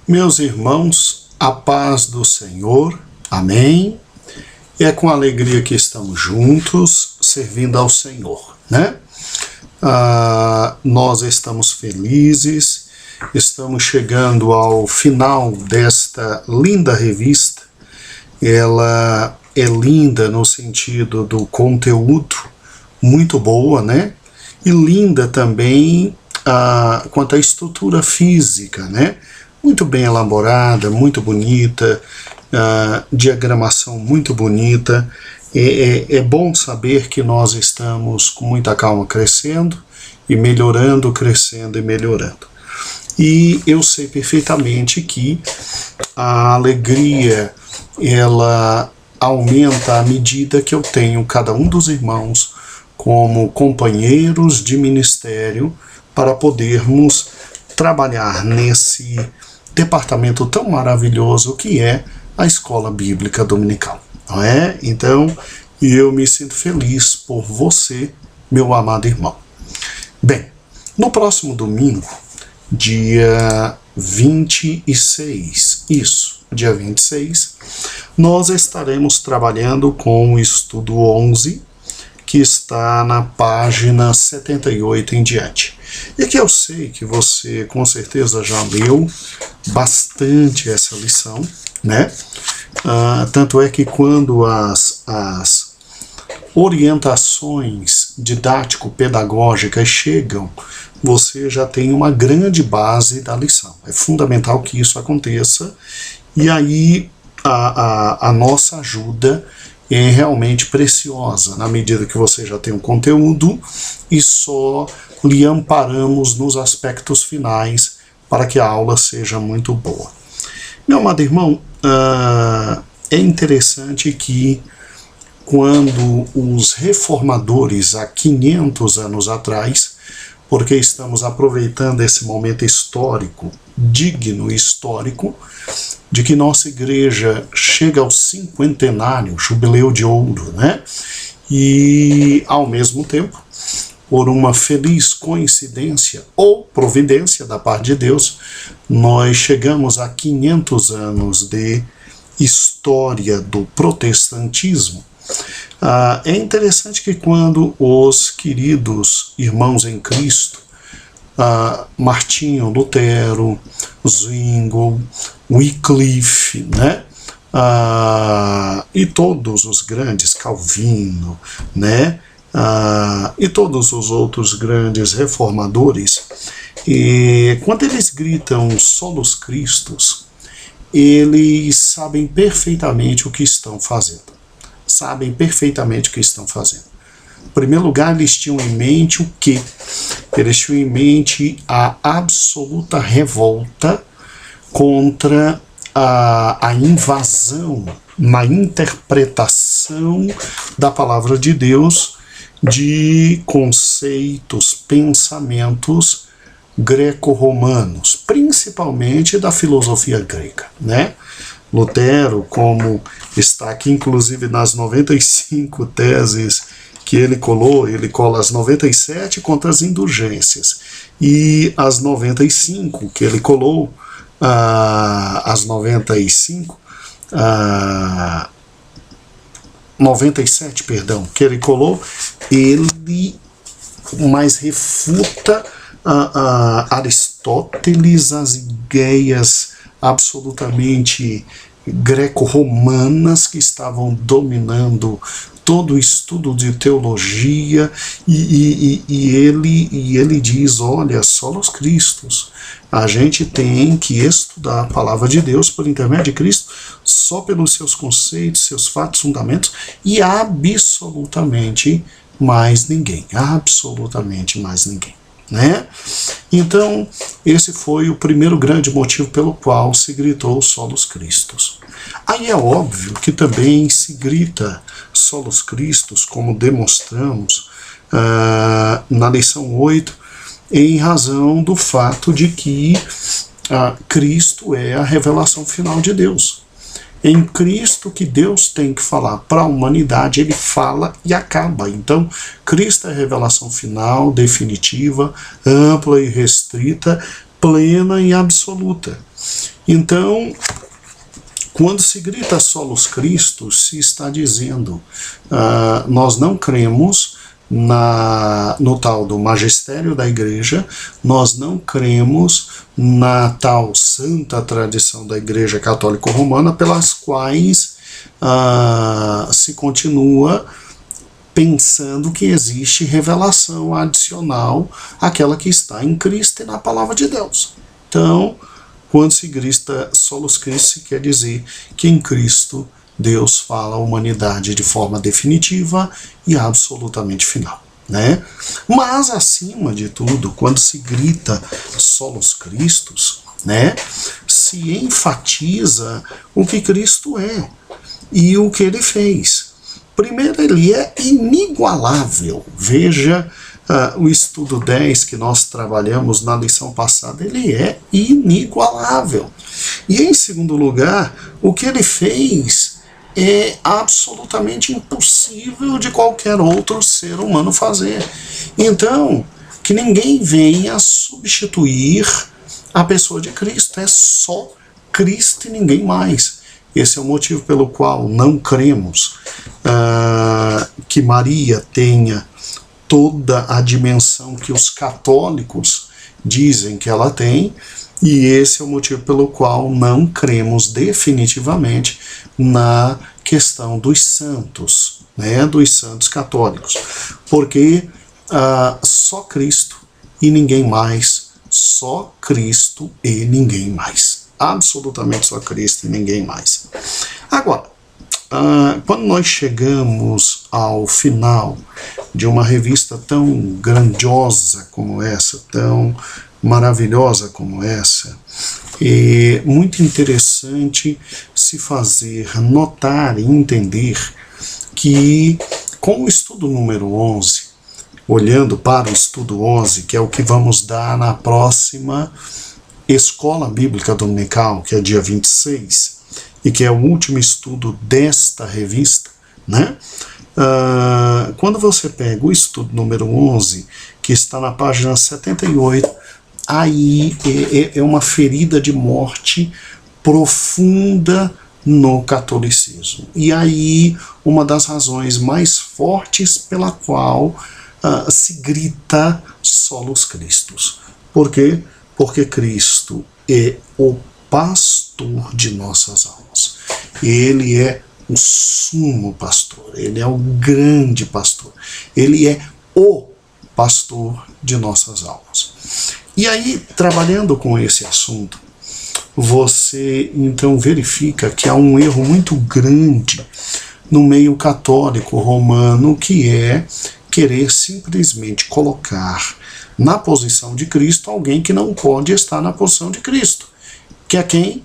Meus irmãos, a paz do Senhor, amém? É com alegria que estamos juntos, servindo ao Senhor, né? Nós estamos felizes, estamos chegando ao final desta linda revista. Ela é linda no sentido do conteúdo, muito boa, né? E linda também quanto à estrutura física, né? Muito bem elaborada, muito bonita, diagramação muito bonita. É bom saber que nós estamos com muita calma crescendo e melhorando, crescendo e melhorando. E eu sei perfeitamente que a alegria, ela aumenta à medida que eu tenho cada um dos irmãos como companheiros de ministério para podermos trabalhar nesse departamento tão maravilhoso que é a Escola Bíblica Dominical, não é? Então, eu me sinto feliz por você, meu amado irmão. Bem, no próximo domingo, dia 26, dia 26, nós estaremos trabalhando com o estudo 11, que está na página 78 em diante. E que eu sei que você com certeza já leu bastante essa lição, né? Tanto é que quando as orientações didático-pedagógicas chegam, você já tem uma grande base da lição. É fundamental que isso aconteça, e aí a nossa ajuda é realmente preciosa, na medida que você já tem um conteúdo e só lhe amparamos nos aspectos finais para que a aula seja muito boa. Meu amado irmão, é interessante que quando os reformadores, há 500 anos atrás, porque estamos aproveitando esse momento histórico, digno histórico, de que nossa igreja chega ao cinquentenário, jubileu de ouro, né? E, ao mesmo tempo, por uma feliz coincidência ou providência da parte de Deus, nós chegamos a 500 anos de história do protestantismo. É interessante que quando os queridos irmãos em Cristo, Martinho Lutero, Zwingli, Wycliffe, né? E todos os grandes, Calvino, né? E todos os outros grandes reformadores, quando eles gritam solos Christus, eles sabem perfeitamente o que estão fazendo. Sabem perfeitamente o que estão fazendo. Em primeiro lugar, eles tinham em mente o quê? Eles tinham em mente a absoluta revolta contra a invasão na interpretação da palavra de Deus de conceitos, pensamentos greco-romanos, principalmente da filosofia grega, né? Lutero, como está aqui inclusive nas 95 teses que ele cola as 97 contra as indulgências, e as 95 que ele colou, as 95, 97, perdão, que ele colou, ele mais refuta Aristóteles, as ideias absolutamente greco-romanas que estavam dominando todo o estudo de teologia, e ele diz, olha, solos Christus, a gente tem que estudar a palavra de Deus por intermédio de Cristo, só pelos seus conceitos, seus fatos, fundamentos, e absolutamente mais ninguém, né? Então, esse foi o primeiro grande motivo pelo qual se gritou solos Christus. Aí é óbvio que também se grita solos Christus, como demonstramos na lição 8, em razão do fato de que Cristo é a revelação final de Deus. Em Cristo que Deus tem que falar para a humanidade, ele fala e acaba. Então, Cristo é a revelação final, definitiva, ampla e restrita plena e absoluta. Então, quando se grita solos Cristo, se está dizendo, nós não cremos no tal do magistério da igreja, nós não cremos na tal santa tradição da Igreja Católica Romana, pelas quais se continua pensando que existe revelação adicional àquela que está em Cristo e na Palavra de Deus. Então, quando se grita solos Christi, se quer dizer que em Cristo Deus fala a humanidade de forma definitiva e absolutamente final, né? Mas, acima de tudo, quando se grita solos Christus, né, se enfatiza o que Cristo é e o que ele fez. Primeiro, ele é inigualável. Veja o estudo 10 que nós trabalhamos na lição passada, ele é inigualável. E em segundo lugar, o que ele fez é absolutamente impossível de qualquer outro ser humano fazer. Então, que ninguém venha substituir a pessoa de Cristo, é só Cristo e ninguém mais. Esse é o motivo pelo qual não cremos que Maria tenha toda a dimensão que os católicos dizem que ela tem, e esse é o motivo pelo qual não cremos definitivamente na questão dos santos, né, dos santos católicos, porque só Cristo e ninguém mais, só Cristo e ninguém mais, absolutamente só Cristo e ninguém mais. Agora, quando nós chegamos ao final de uma revista tão grandiosa como essa, tão maravilhosa como essa, é muito interessante se fazer notar e entender que, com o estudo número 11, olhando para o estudo 11, que é o que vamos dar na próxima Escola Bíblica Dominical, que é dia 26, e que é o último estudo desta revista, né? Quando você pega o estudo número 11, que está na página 78, aí é uma ferida de morte profunda no catolicismo. E aí, uma das razões mais fortes pela qual se grita solos Christus. Por quê? Porque Cristo é o pastor de nossas almas. Ele é o sumo pastor, ele é o grande pastor, ele é o pastor de nossas almas. E aí, trabalhando com esse assunto, você então verifica que há um erro muito grande no meio católico romano, que é querer simplesmente colocar na posição de Cristo alguém que não pode estar na posição de Cristo, que é quem?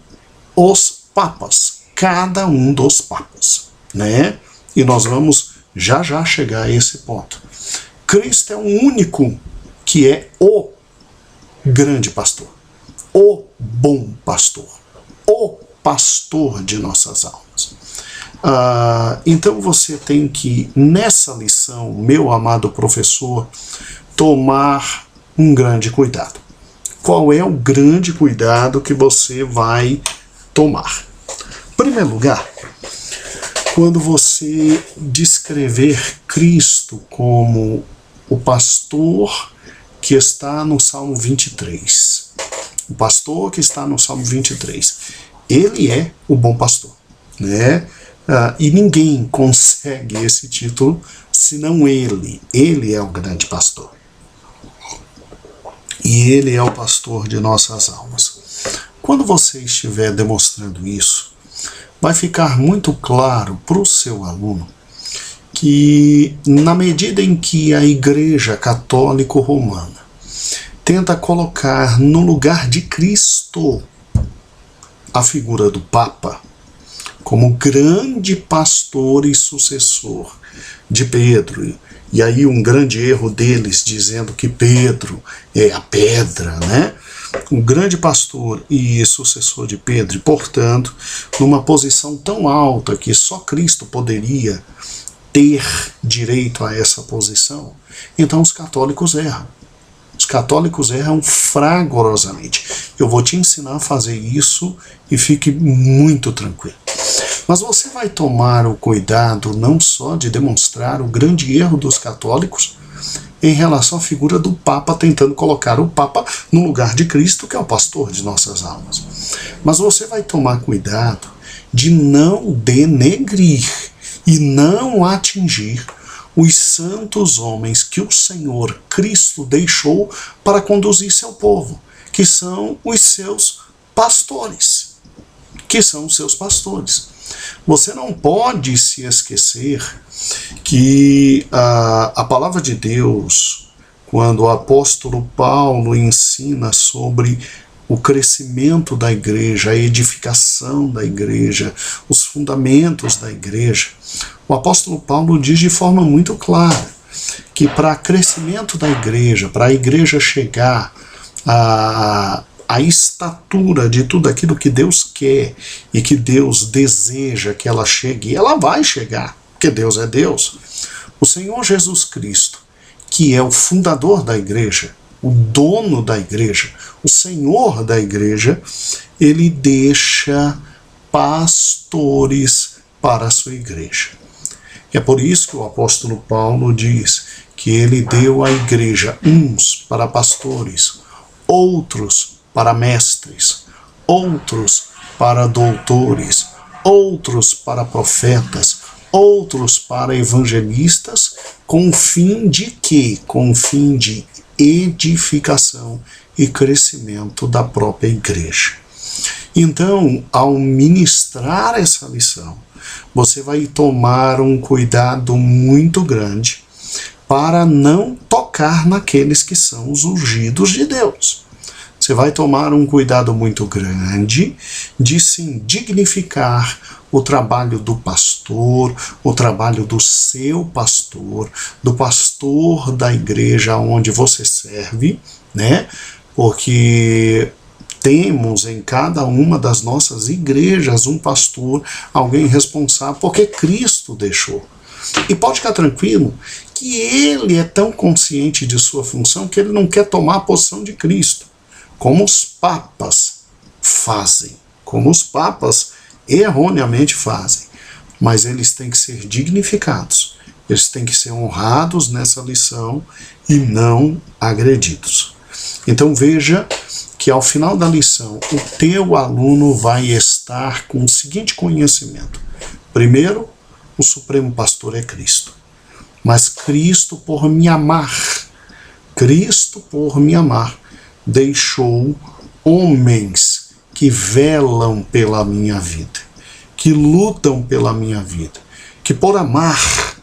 Os papas, cada um dos papas, né? E nós vamos já chegar a esse ponto. Cristo é o único que é o grande pastor, o bom pastor, o pastor de nossas almas. Então você tem que, nessa lição, meu amado professor, tomar um grande cuidado. Qual é o grande cuidado que você vai tomar? Em primeiro lugar, quando você descrever Cristo como o pastor que está no Salmo 23, o pastor que está no Salmo 23, ele é o bom pastor, né? E ninguém consegue esse título senão ele é o grande pastor. E ele é o pastor de nossas almas. Quando você estiver demonstrando isso, vai ficar muito claro para o seu aluno que, na medida em que a Igreja Católica Romana tenta colocar no lugar de Cristo a figura do Papa como grande pastor e sucessor de Pedro, e aí um grande erro deles dizendo que Pedro é a pedra, né? Um grande pastor e sucessor de Pedro, e portanto, numa posição tão alta que só Cristo poderia ter direito a essa posição, então os católicos erram. Os católicos erram fragorosamente. eu vou te ensinar a fazer isso e fique muito tranquilo. Mas você vai tomar o cuidado não só de demonstrar o grande erro dos católicos em relação à figura do Papa, tentando colocar o Papa no lugar de Cristo, que é o pastor de nossas almas. Mas você vai tomar cuidado de não denegrir e não atingir os santos homens que o Senhor Cristo deixou para conduzir seu povo, que são os seus pastores. Você não pode se esquecer que a palavra de Deus, quando o apóstolo Paulo ensina sobre o crescimento da igreja, a edificação da igreja, os fundamentos da igreja, o apóstolo Paulo diz de forma muito clara que para crescimento da igreja, para a igreja chegar a estatura de tudo aquilo que Deus quer e que Deus deseja que ela chegue, e ela vai chegar, porque Deus é Deus. O Senhor Jesus Cristo, que é o fundador da igreja, o dono da igreja, o Senhor da igreja, ele deixa pastores para a sua igreja. É por isso que o apóstolo Paulo diz que ele deu à igreja uns para pastores, outros para mestres, outros para doutores, outros para profetas, outros para evangelistas, com o fim de quê? Com o fim de edificação e crescimento da própria igreja. Então, ao ministrar essa lição, você vai tomar um cuidado muito grande para não tocar naqueles que são os ungidos de Deus. Você vai tomar um cuidado muito grande de sim dignificar o trabalho do pastor, o trabalho do seu pastor, do pastor da igreja onde você serve, né? Porque temos em cada uma das nossas igrejas um pastor, alguém responsável, porque Cristo deixou. E pode ficar tranquilo que ele é tão consciente de sua função que ele não quer tomar a posição de Cristo, como os papas fazem, como os papas erroneamente fazem. Mas eles têm que ser dignificados, eles têm que ser honrados nessa lição e não agredidos. Então veja que ao final da lição o teu aluno vai estar com o seguinte conhecimento. Primeiro, o Supremo Pastor é Cristo. Mas Cristo, por me amar, deixou homens que velam pela minha vida, que lutam pela minha vida, que por amar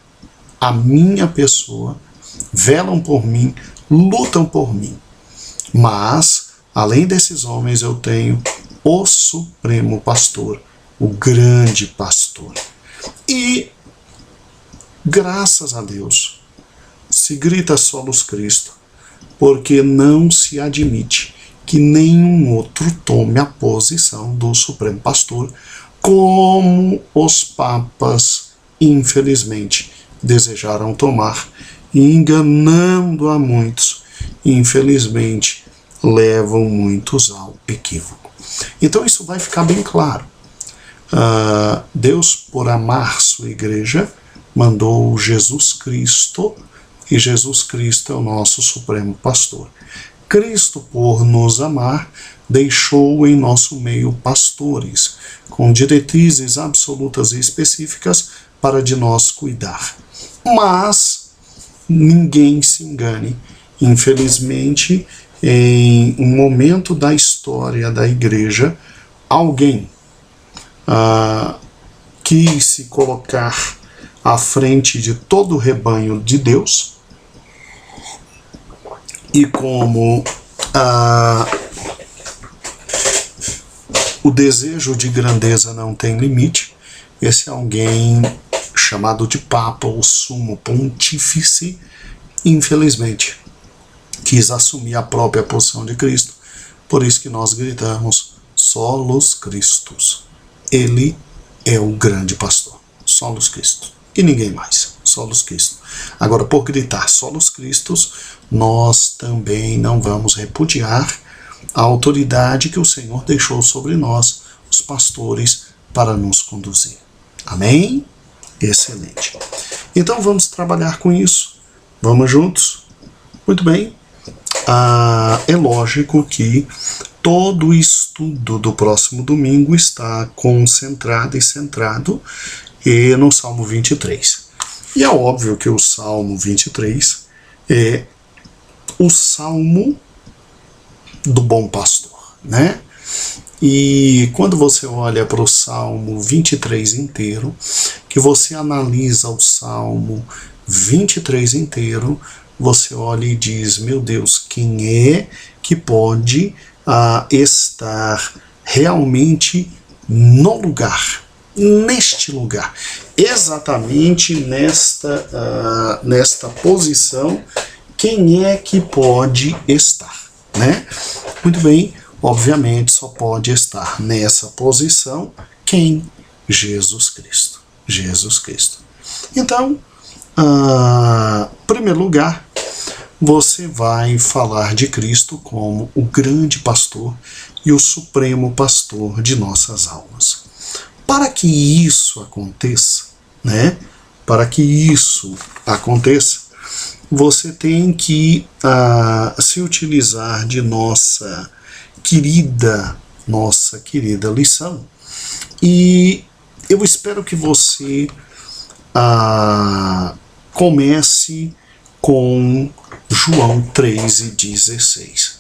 a minha pessoa, velam por mim, lutam por mim. Mas, além desses homens, eu tenho o Supremo Pastor, o grande pastor. E, graças a Deus, se grita solos Cristo, porque não se admite que nenhum outro tome a posição do Supremo Pastor, como os papas, infelizmente, desejaram tomar, e enganando a muitos, infelizmente, levam muitos ao equívoco. Então isso vai ficar bem claro. Deus, por amar sua igreja, mandou Jesus Cristo, e Jesus Cristo é o nosso Supremo Pastor. Cristo, por nos amar, deixou em nosso meio pastores, com diretrizes absolutas e específicas para de nós cuidar. Mas ninguém se engane, infelizmente, em um momento da história da igreja, alguém quis se colocar à frente de todo o rebanho de Deus, e como o desejo de grandeza não tem limite, esse alguém chamado de Papa, o Sumo Pontífice, infelizmente, quis assumir a própria posição de Cristo. Por isso que nós gritamos, solos Christus. Ele é o grande pastor, solos Cristo. E ninguém mais, solos Cristo. Agora, por gritar solos Christus, nós também não vamos repudiar a autoridade que o Senhor deixou sobre nós, os pastores, para nos conduzir. Amém? Excelente. Então vamos trabalhar com isso. Vamos juntos? Muito bem. É lógico que todo o estudo do próximo domingo está concentrado e centrado no Salmo 23. E é óbvio que o Salmo 23 é o Salmo do bom pastor, né? E quando você olha para o Salmo 23 inteiro, que você analisa o Salmo 23 inteiro, você olha e diz, meu Deus, quem é que pode estar realmente no lugar, neste lugar, exatamente nesta posição, quem é que pode estar, né? Muito bem, obviamente só pode estar nessa posição quem? Jesus Cristo. Jesus Cristo. Então, em primeiro lugar, você vai falar de Cristo como o grande pastor e o supremo pastor de nossas almas. Para que isso aconteça, né? Para que isso aconteça, você tem que se utilizar de nossa querida lição. E eu espero que você comece com João 3:16.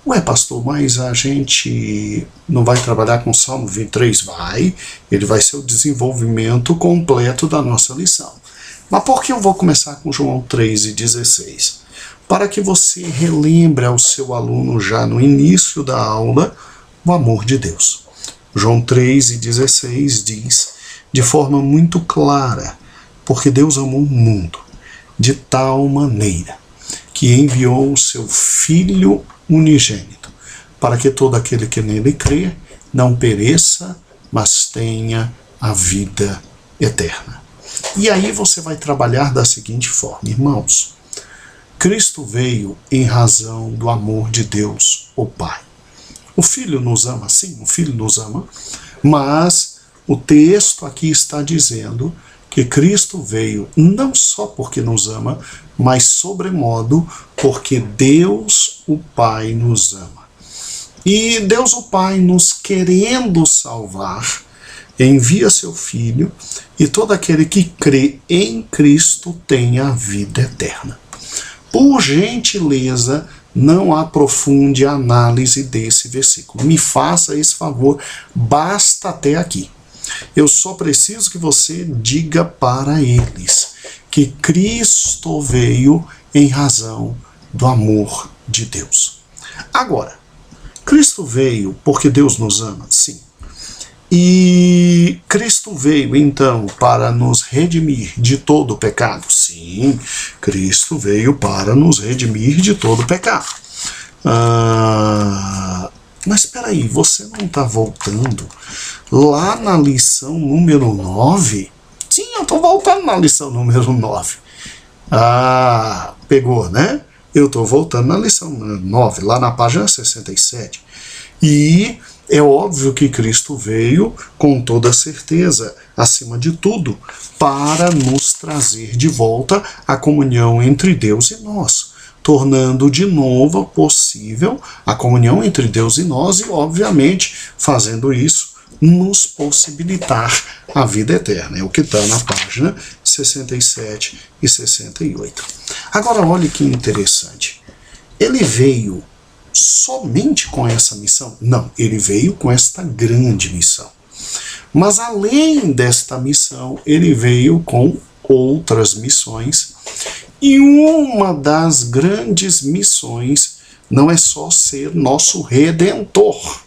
Ué, pastor, mas a gente não vai trabalhar com Salmo 23? Vai, ele vai ser o desenvolvimento completo da nossa lição. Mas por que eu vou começar com João 3:16? Para que você relembre ao seu aluno já no início da aula o amor de Deus. João 3:16 diz de forma muito clara, porque Deus amou o mundo de tal maneira que enviou o seu Filho unigênito, para que todo aquele que nele crê não pereça, mas tenha a vida eterna. E aí você vai trabalhar da seguinte forma, irmãos. Cristo veio em razão do amor de Deus, o Pai. O Filho nos ama, sim, o Filho nos ama, mas o texto aqui está dizendo que Cristo veio não só porque nos ama, mas sobremodo porque Deus, o Pai, nos ama. E Deus, o Pai, nos querendo salvar, envia seu Filho, e todo aquele que crê em Cristo tem a vida eterna. Por gentileza, não aprofunde a análise desse versículo. Me faça esse favor, basta até aqui. Eu só preciso que você diga para eles que Cristo veio em razão do amor de Deus. Agora, Cristo veio porque Deus nos ama? Sim. E Cristo veio, então, para nos redimir de todo o pecado? Sim, Cristo veio para nos redimir de todo o pecado. Mas espera aí, você não está voltando lá na lição número 9? Sim, eu estou voltando na lição número 9. Pegou, né? Eu estou voltando na lição 9, lá na página 67. E é óbvio que Cristo veio, com toda certeza, acima de tudo, para nos trazer de volta a comunhão entre Deus e nós, tornando de novo possível a comunhão entre Deus e nós e, obviamente, fazendo isso, nos possibilitar a vida eterna. É o que está na página 67 e 68. Agora, olhe que interessante. Ele veio somente com essa missão? Não, ele veio com esta grande missão. Mas além desta missão, ele veio com outras missões. E uma das grandes missões não é só ser nosso redentor.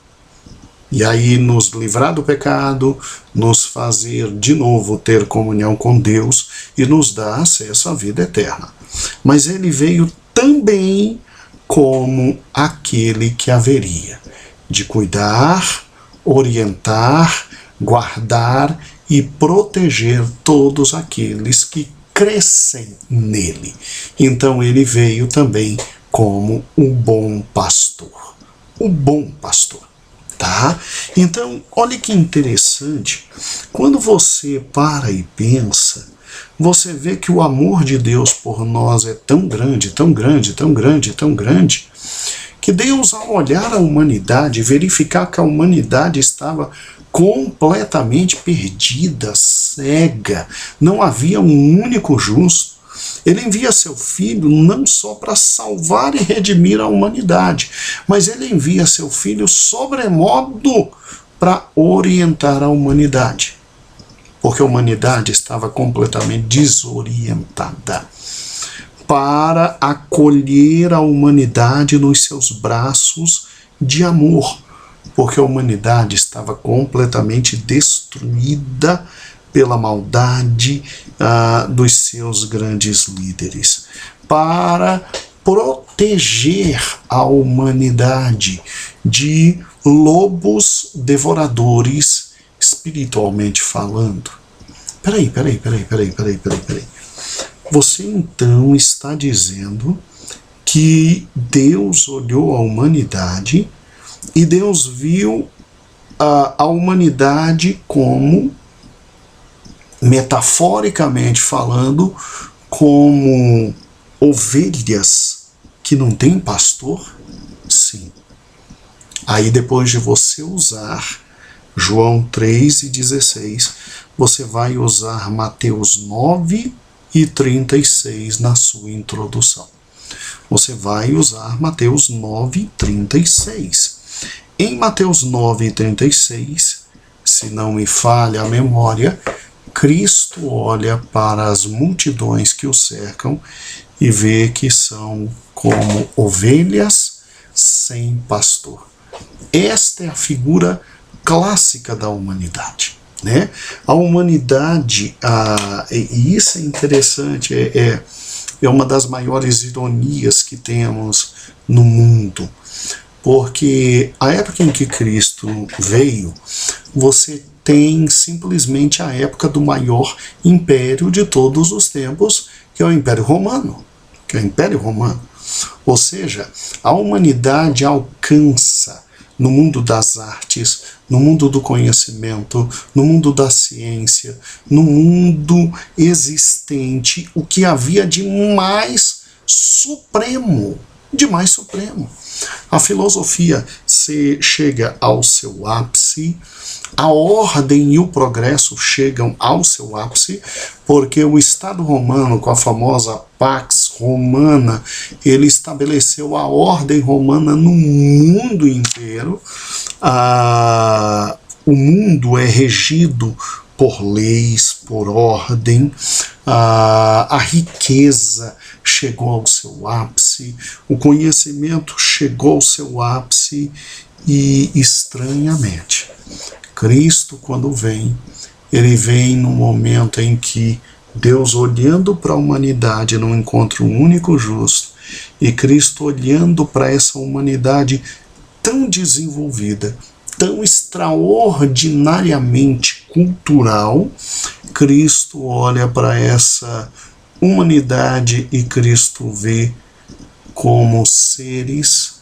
E aí nos livrar do pecado, nos fazer de novo ter comunhão com Deus e nos dar acesso à vida eterna. Mas ele veio também como aquele que haveria de cuidar, orientar, guardar e proteger todos aqueles que crescem nele. Então ele veio também como um bom pastor. o bom pastor. Tá? Então, olha que interessante, quando você para e pensa, você vê que o amor de Deus por nós é tão grande, tão grande, tão grande, tão grande, que Deus, ao olhar a humanidade, verificar que a humanidade estava completamente perdida, cega, não havia um único justo, ele envia seu filho não só para salvar e redimir a humanidade, mas ele envia seu filho sobremodo para orientar a humanidade, porque a humanidade estava completamente desorientada, para acolher a humanidade nos seus braços de amor, porque a humanidade estava completamente destruída pela maldade dos seus grandes líderes, para proteger a humanidade de lobos devoradores, espiritualmente falando. Peraí. Você então está dizendo que Deus olhou a humanidade e Deus viu a humanidade como, metaforicamente falando, como ovelhas que não têm pastor? Sim. Aí depois de você usar João 3:16, você vai usar Mateus 9:36 na sua introdução. Você vai usar Mateus 9:36. Em Mateus 9:36, se não me falha a memória, Cristo olha para as multidões que o cercam e vê que são como ovelhas sem pastor. Esta é a figura clássica da humanidade, né? A humanidade, e isso é interessante, é uma das maiores ironias que temos no mundo, porque a época em que Cristo veio, você tem simplesmente a época do maior império de todos os tempos, que é o Império Romano. Ou seja, a humanidade alcança no mundo das artes, no mundo do conhecimento, no mundo da ciência, no mundo existente, o que havia de mais supremo. A filosofia chega ao seu ápice, a ordem e o progresso chegam ao seu ápice, porque o Estado romano, com a famosa Pax Romana, ele estabeleceu a ordem romana no mundo inteiro. O mundo é regido por leis, por ordem, a riqueza chegou ao seu ápice, o conhecimento chegou ao seu ápice e, estranhamente, Cristo, quando vem, ele vem no momento em que Deus, olhando para a humanidade, não encontra um único justo, e Cristo, olhando para essa humanidade tão desenvolvida, tão extraordinariamente cultural, Cristo olha para essa humanidade e Cristo vê como seres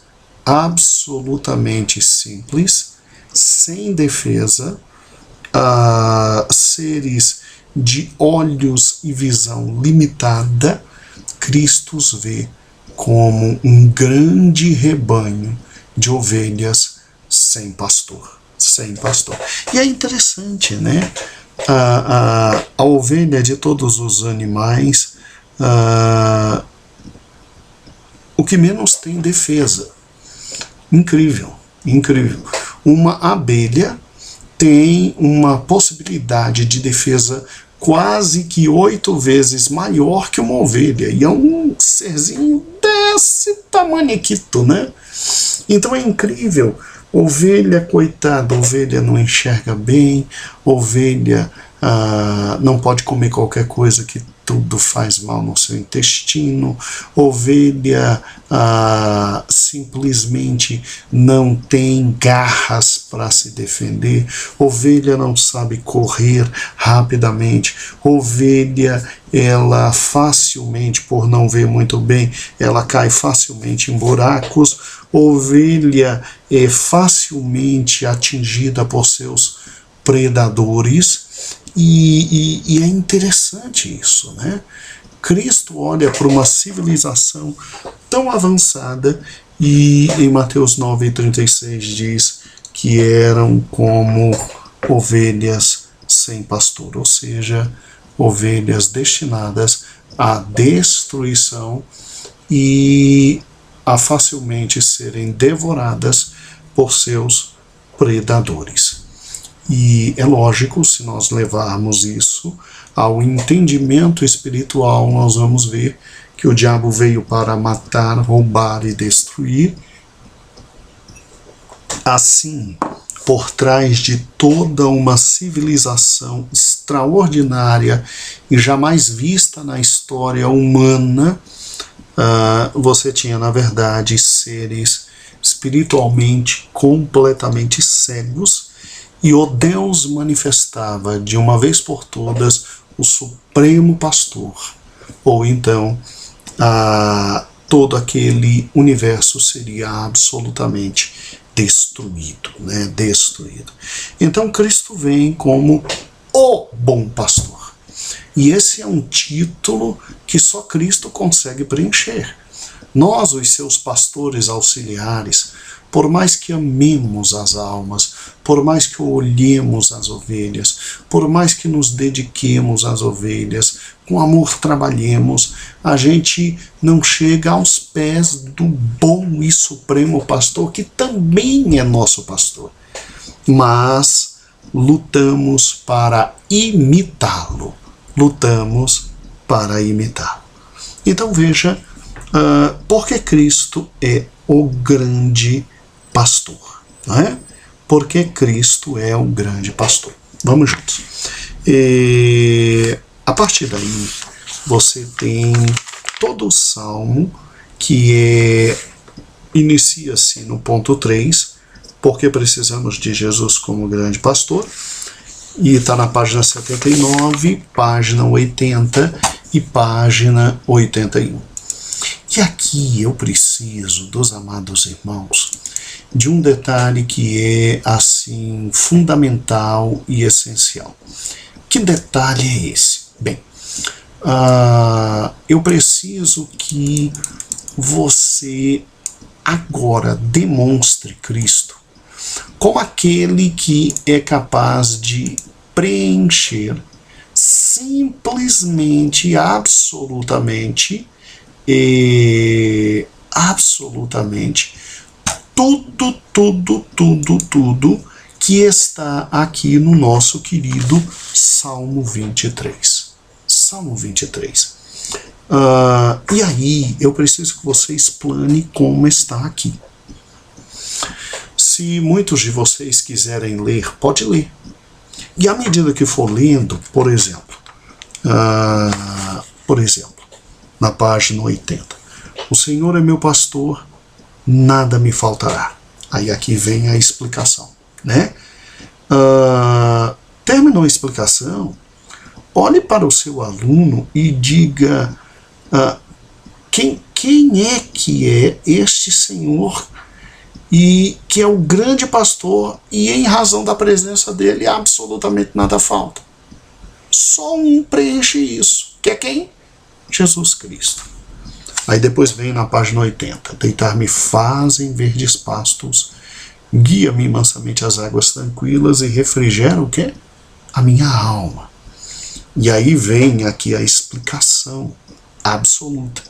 absolutamente simples, sem defesa, seres de olhos e visão limitada. Cristo os vê como um grande rebanho de ovelhas sem pastor. E é interessante, né? A ovelha de todos os animais, o que menos tem defesa. Incrível. Uma abelha tem uma possibilidade de defesa quase que 8 vezes maior que uma ovelha, e é um serzinho desse tamaniquito, né? Então é incrível. Ovelha, coitada, ovelha não enxerga bem, ovelha não pode comer qualquer coisa que tudo faz mal no seu intestino, ovelha simplesmente não tem garras para se defender, ovelha não sabe correr rapidamente, ovelha, ela facilmente, por não ver muito bem, ela cai facilmente em buracos, ovelha é facilmente atingida por seus predadores, e é interessante isso, né? Cristo olha para uma civilização tão avançada e em Mateus 9:36 diz que eram como ovelhas sem pastor, ou seja, ovelhas destinadas à destruição e a facilmente serem devoradas por seus predadores. E é lógico, se nós levarmos isso ao entendimento espiritual, nós vamos ver que o diabo veio para matar, roubar e destruir. Assim, por trás de toda uma civilização extraordinária e jamais vista na história humana, você tinha, na verdade, seres espiritualmente completamente cegos, e o Deus manifestava de uma vez por todas o supremo pastor, ou então todo aquele universo seria absolutamente destruído, né? Destruído. Então Cristo vem como o bom pastor. E esse é um título que só Cristo consegue preencher. Nós, os seus pastores auxiliares, por mais que amemos as almas, por mais que olhemos as ovelhas, por mais que nos dediquemos às ovelhas, com amor trabalhemos, a gente não chega aos pés do bom e supremo pastor, que também é nosso pastor. Mas lutamos para imitá-lo. Lutamos para imitá-lo. Então veja, porque Cristo é o grande pastor, não é? Porque Cristo é o grande pastor. Vamos juntos. A partir daí, você tem todo o salmo que inicia-se no ponto 3, porque precisamos de Jesus como grande pastor, e está na página 79, página 80 e página 81. E aqui eu preciso, dos amados irmãos, de um detalhe que é assim fundamental e essencial. Que detalhe é esse? Bem, eu preciso que você agora demonstre Cristo como aquele que é capaz de preencher simplesmente, absolutamente tudo que está aqui no nosso querido Salmo 23. Salmo 23. E aí eu preciso que você explane como está aqui. Se muitos de vocês quiserem ler, pode ler. E à medida que for lendo, por exemplo, na página 80, o Senhor é meu pastor, nada me faltará. Aí aqui vem a explicação, né? Terminou a explicação, olhe para o seu aluno e diga quem é que é este Senhor e que é o grande pastor, e em razão da presença dele absolutamente nada falta. Só um preenche isso, que é quem? Jesus Cristo. Aí depois vem na página 80, deitar-me faz em verdes pastos, guia-me mansamente às águas tranquilas e refrigera o quê? A minha alma. E aí vem aqui a explicação absoluta.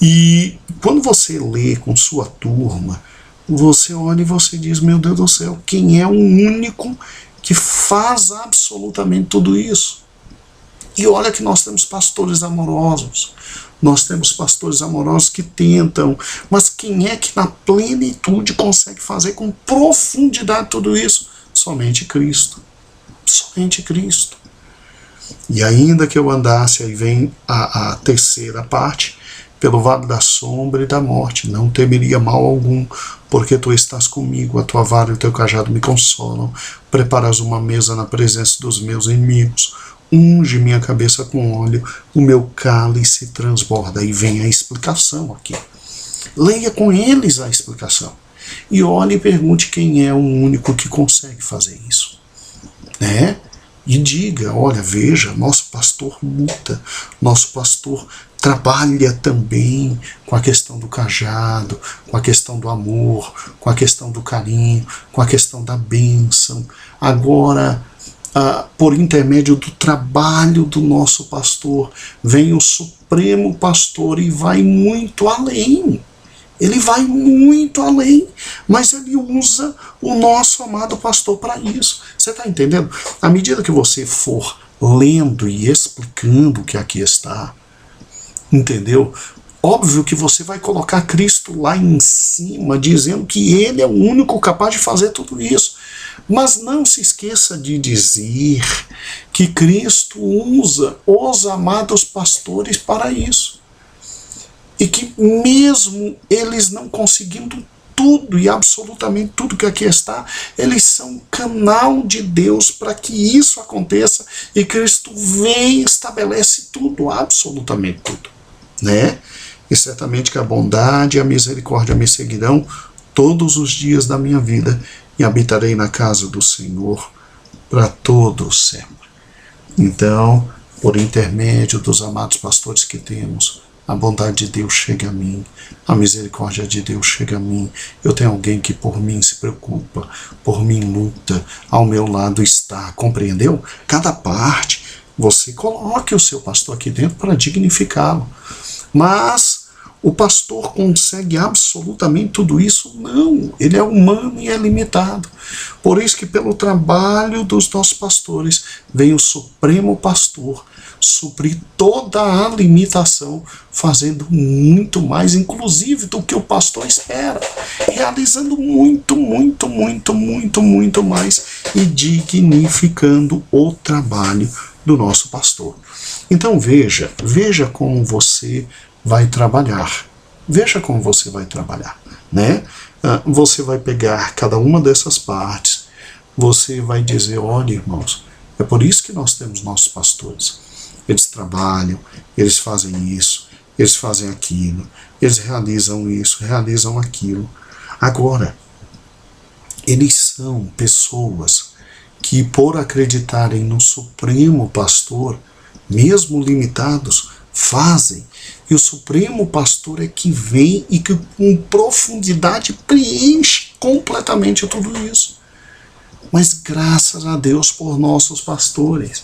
E quando você lê com sua turma, você olha e você diz, meu Deus do céu, quem é o único que faz absolutamente tudo isso? E olha que nós temos pastores amorosos, que tentam, mas quem é que na plenitude consegue fazer com profundidade tudo isso? Somente Cristo. Somente Cristo. E ainda que eu andasse, aí vem a terceira parte, pelo vale da sombra e da morte, não temeria mal algum, porque tu estás comigo, a tua vara e o teu cajado me consolam. Preparas uma mesa na presença dos meus inimigos, unge minha cabeça com óleo, o meu cálice transborda. E vem a explicação aqui. Leia com eles a explicação. E olhe e pergunte quem é o único que consegue fazer isso, né? E diga, olha, veja, nosso pastor luta, nosso pastor trabalha também com a questão do cajado, com a questão do amor, com a questão do carinho, com a questão da bênção. Agora, por intermédio do trabalho do nosso pastor, vem o Supremo Pastor e vai muito além. Ele vai muito além, mas ele usa o nosso amado pastor para isso. Você está entendendo? À medida que você for lendo e explicando o que aqui está, entendeu? Óbvio que você vai colocar Cristo lá em cima, dizendo que ele é o único capaz de fazer tudo isso. Mas não se esqueça de dizer que Cristo usa os amados pastores para isso. E que mesmo eles não conseguindo tudo e absolutamente tudo que aqui está, eles são canal de Deus para que isso aconteça, e Cristo vem e estabelece tudo, absolutamente tudo, né? E certamente que a bondade e a misericórdia me seguirão todos os dias da minha vida, e habitarei na casa do Senhor para todo sempre. Então, por intermédio dos amados pastores que temos, a bondade de Deus chega a mim, a misericórdia de Deus chega a mim. Eu tenho alguém que por mim se preocupa, por mim luta, ao meu lado está, compreendeu? Cada parte, você coloque o seu pastor aqui dentro para dignificá-lo. Mas o pastor consegue absolutamente tudo isso? Não, ele é humano e é limitado. Por isso que pelo trabalho dos nossos pastores vem o Supremo Pastor suprir toda a limitação, fazendo muito mais, inclusive, do que o pastor espera, realizando muito mais e dignificando o trabalho do nosso pastor. Então veja como você vai trabalhar. Veja como você vai trabalhar, né? Você vai pegar cada uma dessas partes, você vai dizer, olha, irmãos, é por isso que nós temos nossos pastores. Eles trabalham, eles fazem isso, eles fazem aquilo, eles realizam isso, realizam aquilo. Agora, eles são pessoas que, por acreditarem no Supremo Pastor, mesmo limitados, fazem. E o Supremo Pastor é que vem e que com profundidade preenche completamente tudo isso. Mas graças a Deus por nossos pastores.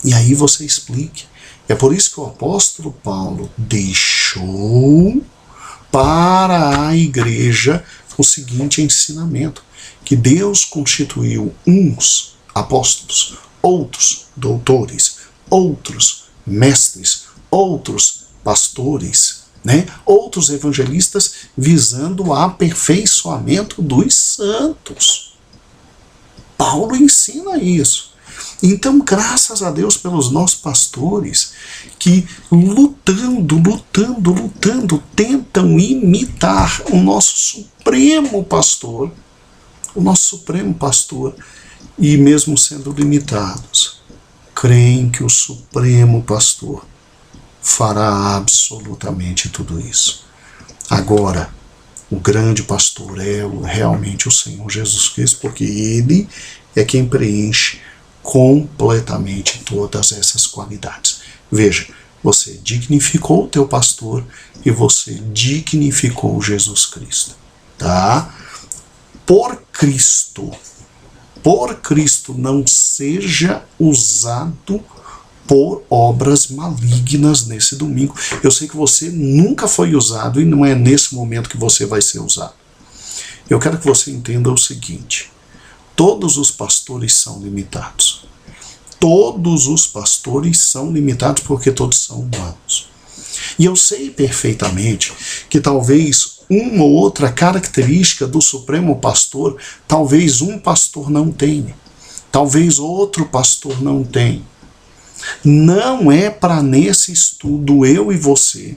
E aí você explique. É por isso que o apóstolo Paulo deixou para a igreja o seguinte ensinamento, que Deus constituiu uns apóstolos, outros doutores, outros mestres, outros pastores, né? Outros evangelistas, visando o aperfeiçoamento dos santos. Paulo ensina isso. Então, graças a Deus pelos nossos pastores que lutando, tentam imitar o nosso Supremo Pastor, e mesmo sendo limitados, creem que o Supremo Pastor fará absolutamente tudo isso. Agora, o grande pastor é realmente o Senhor Jesus Cristo, porque Ele é quem preenche completamente todas essas qualidades. Veja, você dignificou o teu pastor e você dignificou Jesus Cristo, tá? Por Cristo, não seja usado por obras malignas nesse domingo. Eu sei que você nunca foi usado e não é nesse momento que você vai ser usado. Eu quero que você entenda o seguinte: todos os pastores são limitados. Todos os pastores são limitados porque todos são humanos. E eu sei perfeitamente que talvez uma ou outra característica do Supremo Pastor, talvez um pastor não tenha, talvez outro pastor não tenha. Não é para nesse estudo eu e você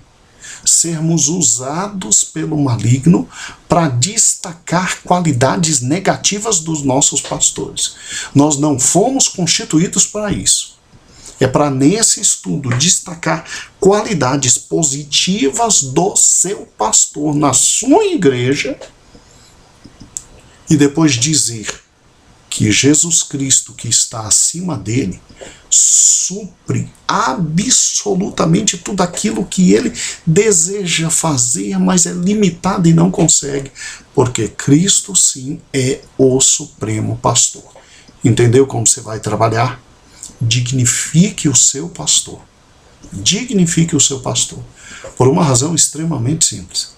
sermos usados pelo maligno para destacar qualidades negativas dos nossos pastores. Nós não fomos constituídos para isso. É para nesse estudo destacar qualidades positivas do seu pastor na sua igreja e depois dizer que Jesus Cristo, que está acima dele, supre absolutamente tudo aquilo que ele deseja fazer, mas é limitado e não consegue, porque Cristo sim é o supremo pastor. Entendeu como você vai trabalhar? Dignifique o seu pastor. Dignifique o seu pastor. Por uma razão extremamente simples.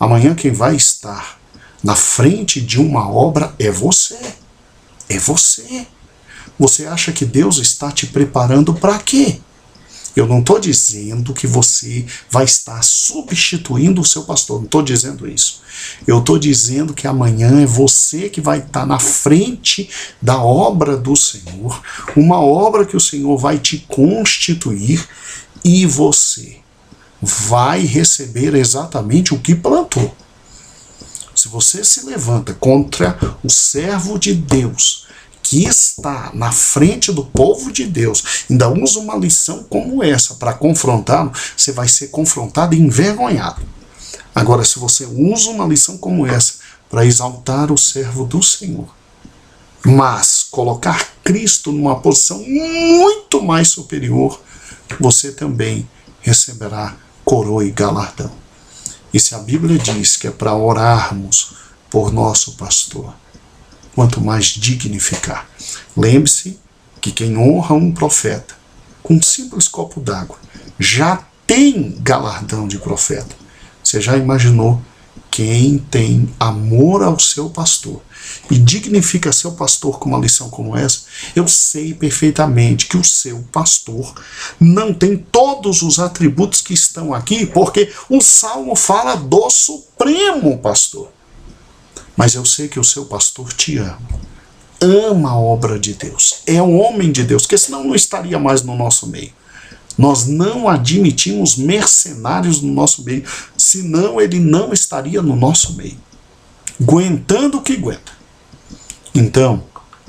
Amanhã quem vai estar na frente de uma obra é você. É você. Você acha que Deus está te preparando para quê? Eu não estou dizendo que você vai estar substituindo o seu pastor. Não estou dizendo isso. Eu estou dizendo que amanhã é você que vai estar na frente da obra do Senhor. Uma obra que o Senhor vai te constituir e você vai receber exatamente o que plantou. Se você se levanta contra o servo de Deus, que está na frente do povo de Deus, ainda usa uma lição como essa para confrontá-lo, você vai ser confrontado e envergonhado. Agora, se você usa uma lição como essa para exaltar o servo do Senhor, mas colocar Cristo numa posição muito mais superior, você também receberá coroa e galardão. E se a Bíblia diz que é para orarmos por nosso pastor, quanto mais dignificar. Lembre-se que quem honra um profeta com um simples copo d'água já tem galardão de profeta. Você já imaginou quem tem amor ao seu pastor e dignifica seu pastor com uma lição como essa? Eu sei perfeitamente que o seu pastor não tem todos os atributos que estão aqui, porque o Salmo fala do Supremo Pastor. Mas eu sei que o seu pastor te ama a obra de Deus, é um homem de Deus, porque senão não estaria mais no nosso meio. Nós não admitimos mercenários no nosso meio, senão ele não estaria no nosso meio, aguentando o que aguenta. Então,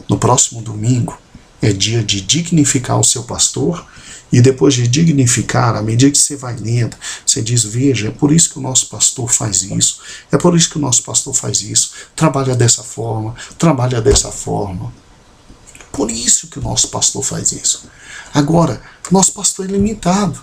no próximo domingo, é dia de dignificar o seu pastor, e depois de dignificar, à medida que você vai lendo, você diz, veja, é por isso que o nosso pastor faz isso, é por isso que o nosso pastor faz isso, trabalha dessa forma, trabalha dessa forma. Por isso que o nosso pastor faz isso. Agora, nosso pastor é limitado.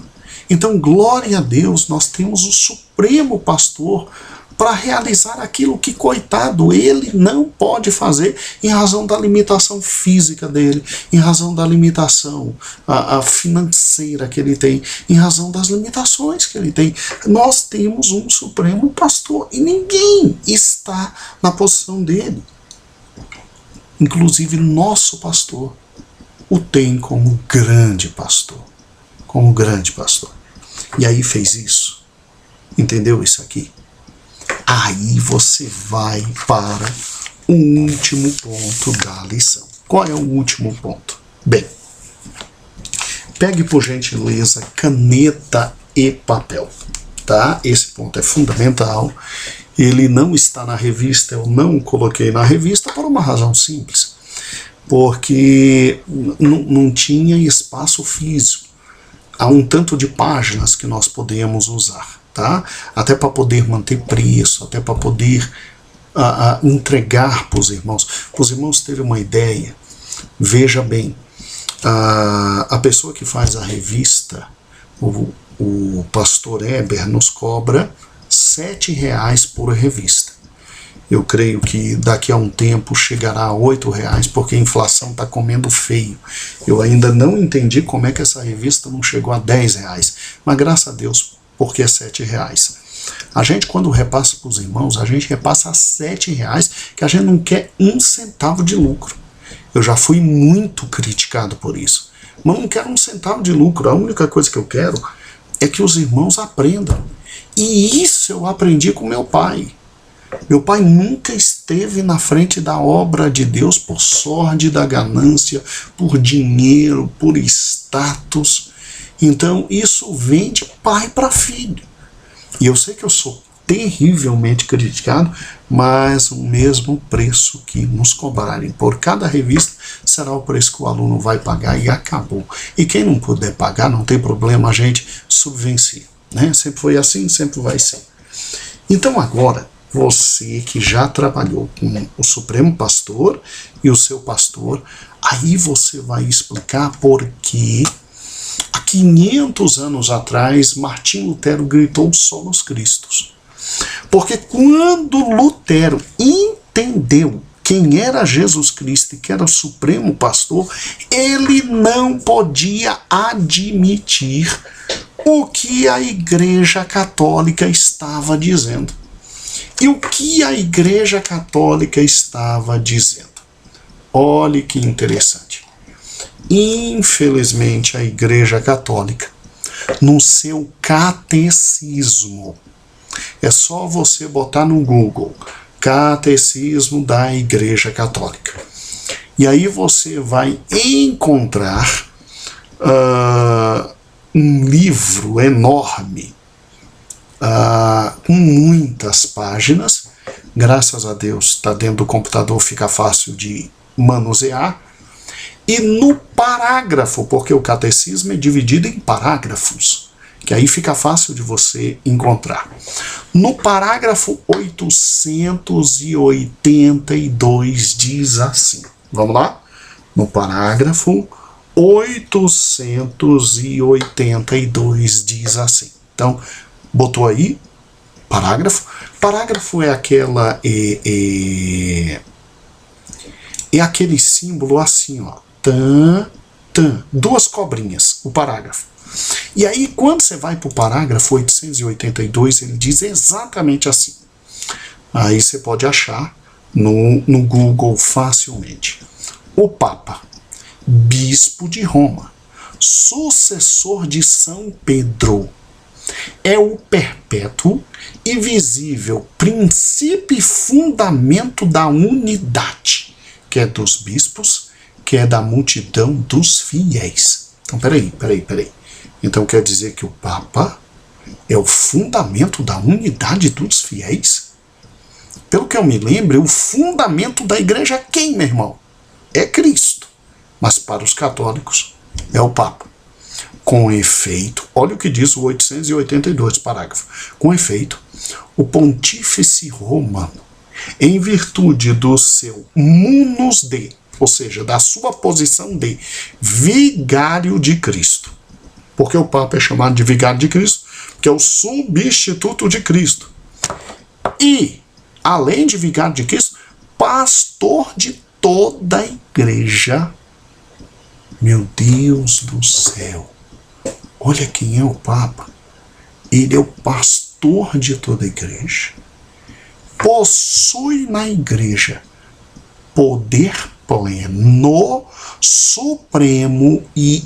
Então, glória a Deus, nós temos o supremo pastor para realizar aquilo que, coitado, ele não pode fazer em razão da limitação física dele, em razão da limitação a financeira que ele tem, em razão das limitações que ele tem. Nós temos um supremo pastor e ninguém está na posição dele. Inclusive, nosso pastor o tem como grande pastor. Como grande pastor. E aí fez isso. Entendeu isso aqui? Aí você vai para o último ponto da lição. Qual é o último ponto? Bem, pegue por gentileza caneta e papel, tá? Esse ponto é fundamental. Ele não está na revista, eu não o coloquei na revista por uma razão simples. Porque não tinha espaço físico. Há um tanto de páginas que nós podemos usar. Tá? Até para poder manter preço, até para poder entregar para os irmãos. Para os irmãos terem uma ideia, veja bem, a pessoa que faz a revista, o pastor Eber, nos cobra R$ 7,00 por revista. Eu creio que daqui a um tempo chegará a R$ 8,00, porque a inflação está comendo feio. Eu ainda não entendi como é que essa revista não chegou a R$ 10,00, mas graças a Deus, porque é R$ 7,00. A gente, quando repassa para os irmãos, a gente repassa a R$ 7,00, que a gente não quer um centavo de lucro. Eu já fui muito criticado por isso. Mas não quero um centavo de lucro. A única coisa que eu quero é que os irmãos aprendam. E isso eu aprendi com meu pai. Meu pai nunca esteve na frente da obra de Deus por sórdida ganância, por dinheiro, por status. Então isso vem de pai para filho. E eu sei que eu sou terrivelmente criticado, mas o mesmo preço que nos cobrarem por cada revista será o preço que o aluno vai pagar e acabou. E quem não puder pagar, não tem problema, a gente subvencia, né? Sempre foi assim, sempre vai ser. Então agora, você que já trabalhou com o Supremo Pastor e o seu pastor, aí você vai explicar por que há 500 anos atrás Martim Lutero gritou solos Cristos. Porque quando Lutero entendeu quem era Jesus Cristo e que era o Supremo Pastor, ele não podia admitir o que a Igreja Católica estava dizendo. E o que a Igreja Católica estava dizendo? Olhe que interessante. Infelizmente, a Igreja Católica, no seu catecismo, é só você botar no Google, Catecismo da Igreja Católica. E aí você vai encontrar um livro enorme, com muitas páginas. Graças a Deus está dentro do computador, fica fácil de manusear. E no parágrafo, porque o catecismo é dividido em parágrafos, que aí fica fácil de você encontrar. No parágrafo 882 diz assim, vamos lá? No parágrafo 882 diz assim. Então, botou aí, parágrafo. Parágrafo é aquela... É aquele símbolo assim, ó. Duas cobrinhas, o parágrafo. E aí, quando você vai para o parágrafo 882, ele diz exatamente assim. Aí você pode achar no Google facilmente. O Papa, bispo de Roma, sucessor de São Pedro, é o perpétuo e visível princípio e fundamento da unidade, que é dos bispos, que é da multidão dos fiéis. Então, peraí. Então quer dizer que o Papa é o fundamento da unidade dos fiéis? Pelo que eu me lembro, o fundamento da igreja é quem, meu irmão? É Cristo. Mas para os católicos é o Papa. Com efeito, olha o que diz o 882, parágrafo. Com efeito, o pontífice romano, em virtude do seu munus de, ou seja, da sua posição de vigário de Cristo, porque o Papa é chamado de vigário de Cristo, que é o substituto de Cristo, e, além de vigário de Cristo, pastor de toda a igreja. Meu Deus do céu! Olha quem é o Papa. Ele é o pastor de toda a igreja. Possui na igreja poder pleno, supremo e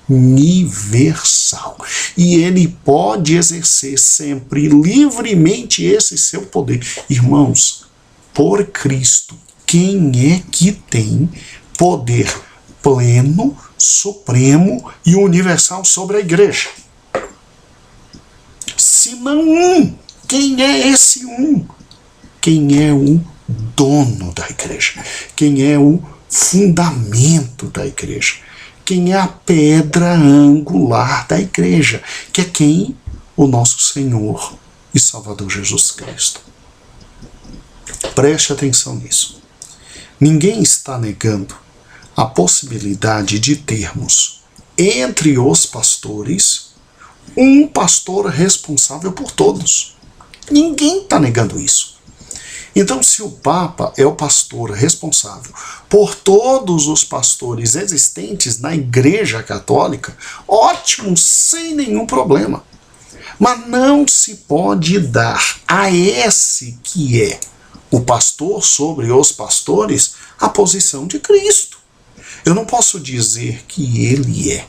universal. E ele pode exercer sempre livremente esse seu poder. Irmãos, por Cristo, quem é que tem poder pleno, supremo e universal sobre a igreja? Se não um, quem é esse um? Quem é o dono da igreja? Quem é o fundamento da igreja? Quem é a pedra angular da igreja? Que é quem? O nosso Senhor e Salvador Jesus Cristo. Preste atenção nisso. Ninguém está negando a possibilidade de termos entre os pastores um pastor responsável por todos. Ninguém está negando isso. Então, se o Papa é o pastor responsável por todos os pastores existentes na Igreja Católica, ótimo, sem nenhum problema. Mas não se pode dar a esse que é o pastor sobre os pastores a posição de Cristo. Eu não posso dizer que ele é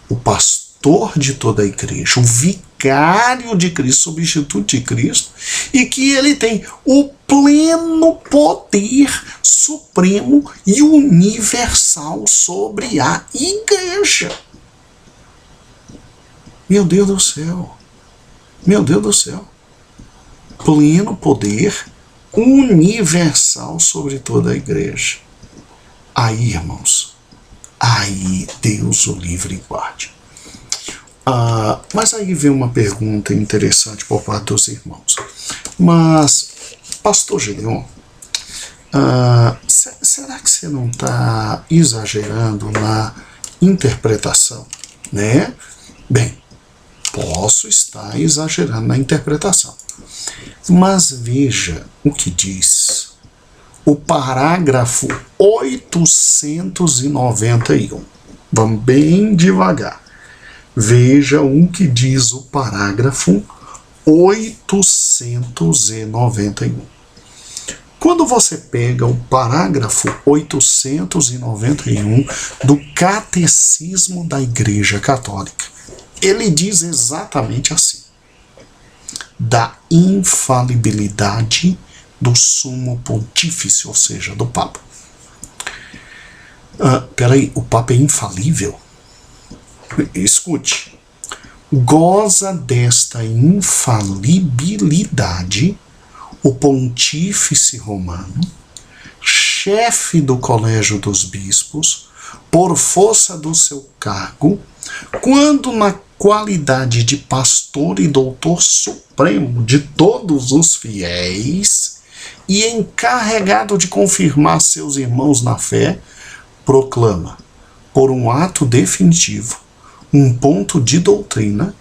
o pastor de toda a igreja, o vigário vigário de Cristo, substituto de Cristo, e que ele tem o pleno poder supremo e universal sobre a igreja. Meu Deus do céu. Meu Deus do céu. Pleno poder universal sobre toda a igreja. Aí, irmãos, aí Deus o livre e guarde. Mas aí vem uma pergunta interessante por parte dos irmãos. Mas, pastor Gedeon, será que você não está exagerando na interpretação, né? Bem, posso estar exagerando na interpretação, mas veja o que diz o parágrafo 891. Vamos bem devagar. Veja o que diz o parágrafo 891. Quando você pega o parágrafo 891 do Catecismo da Igreja Católica, ele diz exatamente assim: da infalibilidade do sumo pontífice, ou seja, do Papa. Peraí, o Papa é infalível? Escute. Goza desta infalibilidade o pontífice romano, chefe do colégio dos bispos, por força do seu cargo, quando na qualidade de pastor e doutor supremo de todos os fiéis e encarregado de confirmar seus irmãos na fé, proclama, por um ato definitivo, um ponto de doutrina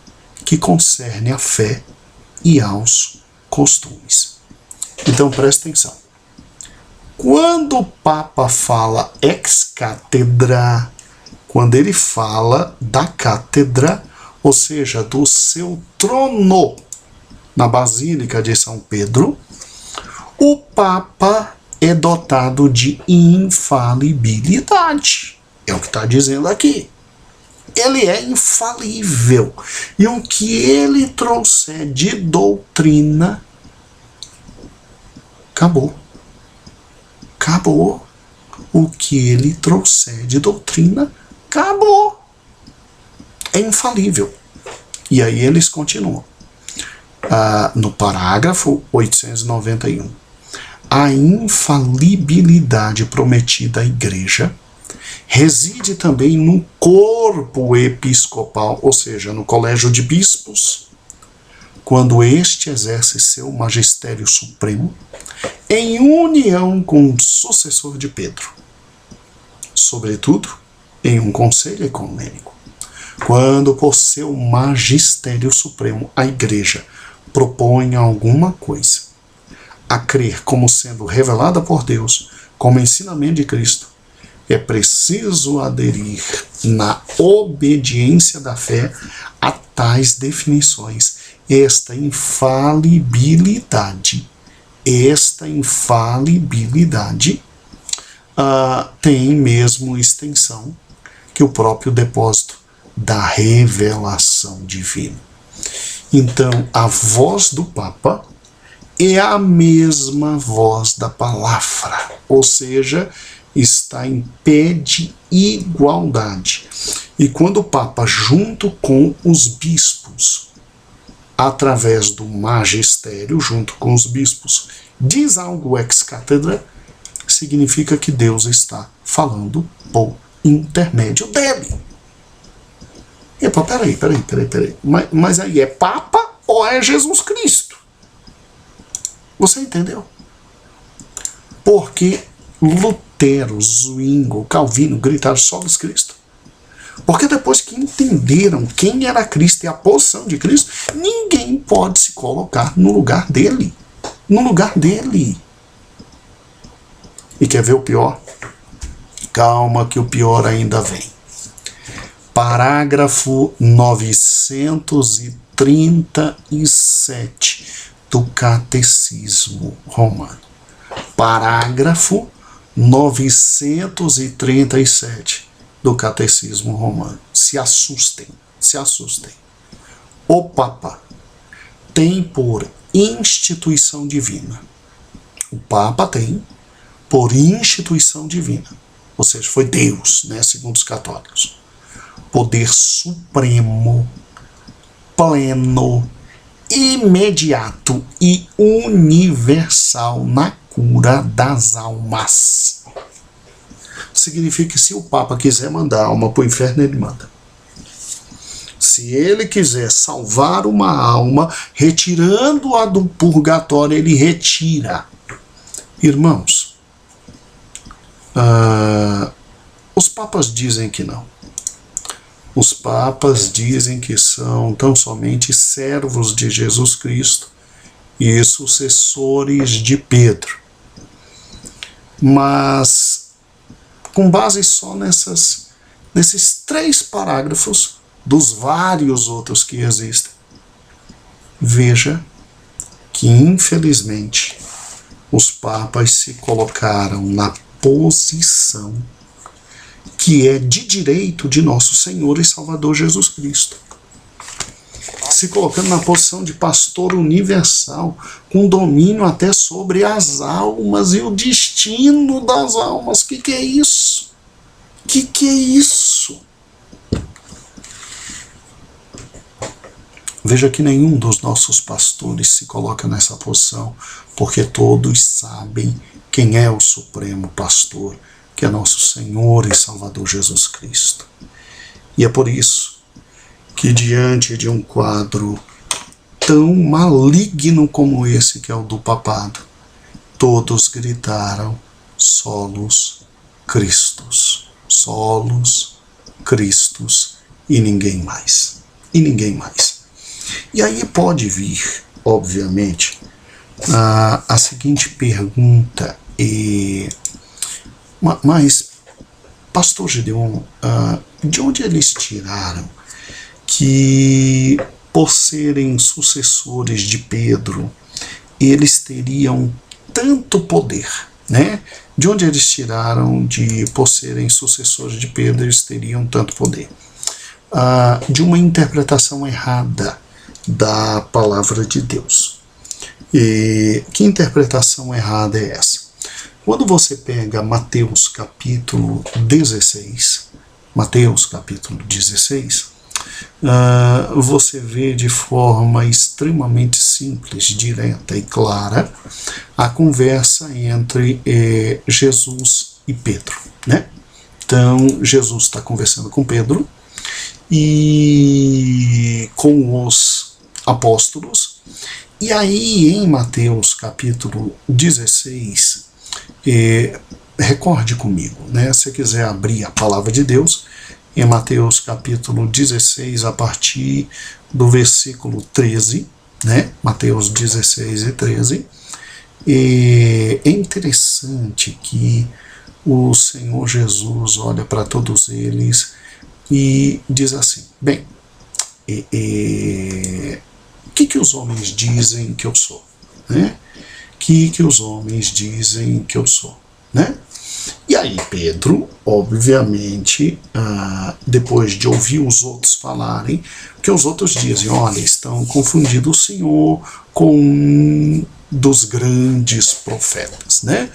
que concerne à fé e aos costumes. Então presta atenção. Quando o Papa fala ex cátedra, quando ele fala da cátedra, ou seja, do seu trono na Basílica de São Pedro, o Papa é dotado de infalibilidade. É o que está dizendo aqui. Ele é infalível. E o que ele trouxer de doutrina, acabou. Acabou. O que ele trouxer de doutrina, acabou. É infalível. E aí eles continuam. No parágrafo 891. A infalibilidade prometida à igreja reside também no corpo episcopal, ou seja, no colégio de bispos, quando este exerce seu magistério supremo em união com o sucessor de Pedro, sobretudo em um conselho ecumênico. Quando por seu magistério supremo a igreja propõe alguma coisa a crer como sendo revelada por Deus, como ensinamento de Cristo, é preciso aderir na obediência da fé a tais definições. Esta infalibilidade tem mesmo extensão que o próprio depósito da revelação divina. Então, a voz do Papa é a mesma voz da palavra, ou seja, está em pé de igualdade. E quando o Papa, junto com os bispos, através do magistério, junto com os bispos, diz algo ex cátedra, significa que Deus está falando por intermédio dele. Epa, peraí. Mas aí é Papa ou é Jesus Cristo? Você entendeu? Porque Lutero, Zwinglio, Calvino gritaram solos Cristo. Porque depois que entenderam quem era Cristo e a posição de Cristo, ninguém pode se colocar no lugar dele. No lugar dele. E quer ver o pior? Calma que o pior ainda vem. Parágrafo 937 do Catecismo Romano. Parágrafo 937 do Catecismo Romano. Se assustem. o Papa tem por instituição divina. O Papa tem por instituição divina. Ou seja, foi Deus, né, segundo os católicos. Poder supremo, pleno, imediato e universal na cura das almas. Significa que se o Papa quiser mandar a alma para o inferno, ele manda. Se ele quiser salvar uma alma, retirando-a do purgatório, ele retira. Irmãos, os papas dizem que não. Os papas dizem que são tão somente servos de Jesus Cristo e sucessores de Pedro. Mas, com base só nesses 3 parágrafos, dos vários outros que existem, veja que, infelizmente, os papas se colocaram na posição que é de direito de nosso Senhor e Salvador Jesus Cristo. Se colocando na posição de pastor universal, com domínio até sobre as almas e o destino das almas. Que é isso? Que é isso? Veja que nenhum dos nossos pastores se coloca nessa posição, porque todos sabem quem é o Supremo Pastor, que é nosso Senhor e Salvador Jesus Cristo. E é por isso que, diante de um quadro tão maligno como esse, que é o do papado, todos gritaram: solos Christus, solos Christus, e ninguém mais. E ninguém mais. E aí pode vir, obviamente, a seguinte pergunta: mas, pastor Gideon, de onde eles tiraram que, por serem sucessores de Pedro, eles teriam tanto poder, né? De onde eles tiraram de, por serem sucessores de Pedro, eles teriam tanto poder? De uma interpretação errada da palavra de Deus. E que interpretação errada é essa? Quando você pega Mateus capítulo 16, você vê de forma extremamente simples, direta e clara a conversa entre Jesus e Pedro, né? Então, Jesus está conversando com Pedro e com os apóstolos, e aí em Mateus capítulo 16, recorde comigo, né? Se você quiser abrir a palavra de Deus, em Mateus capítulo 16, a partir do versículo 13, né? Mateus 16 e 13, é interessante que o Senhor Jesus olha para todos eles e diz assim: bem, o que os homens dizem que eu sou, né? Que os homens dizem que eu sou, né? E aí Pedro, obviamente, depois de ouvir os outros falarem, que os outros dizem: olha, estão confundindo o Senhor com um dos grandes profetas, né?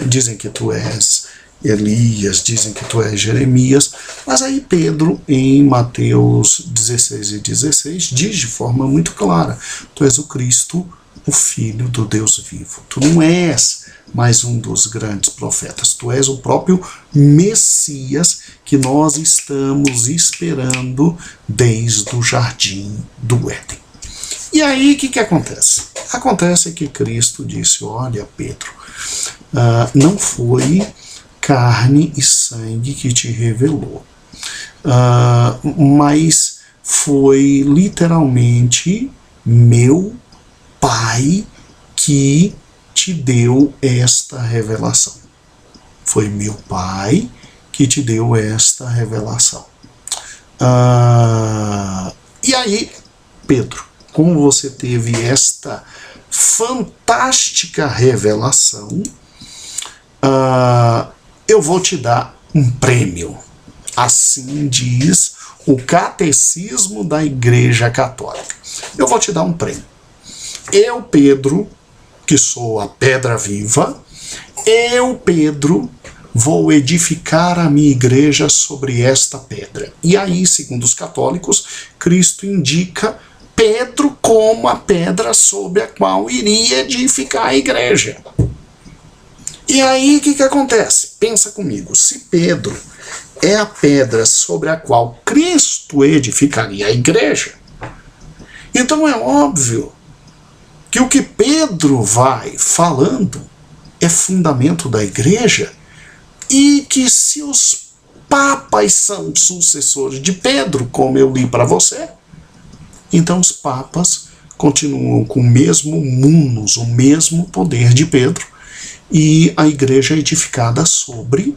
Dizem que tu és Elias, dizem que tu és Jeremias, mas aí Pedro, em Mateus 16 e 16, diz de forma muito clara: tu és o Cristo, o Filho do Deus vivo. Tu não és mais um dos grandes profetas, tu és o próprio Messias que nós estamos esperando desde o jardim do Éden. E aí o que acontece? Acontece que Cristo disse: olha, Pedro, não foi carne e sangue que te revelou, mas foi literalmente meu Pai que te deu esta revelação. Foi meu Pai que te deu esta revelação. E aí, Pedro, como você teve esta fantástica revelação, eu vou te dar um prêmio. Assim diz o Catecismo da Igreja Católica. Eu vou te dar um prêmio. Eu, Pedro, que sou a pedra viva, eu, Pedro, vou edificar a minha igreja sobre esta pedra. E aí, segundo os católicos, Cristo indica Pedro como a pedra sobre a qual iria edificar a igreja. E aí, o que acontece? Pensa comigo, se Pedro é a pedra sobre a qual Cristo edificaria a igreja, então é óbvio que o que Pedro vai falando é fundamento da igreja, e que se os papas são sucessores de Pedro, como eu li para você, então os papas continuam com o mesmo munus, o mesmo poder de Pedro, e a igreja é edificada sobre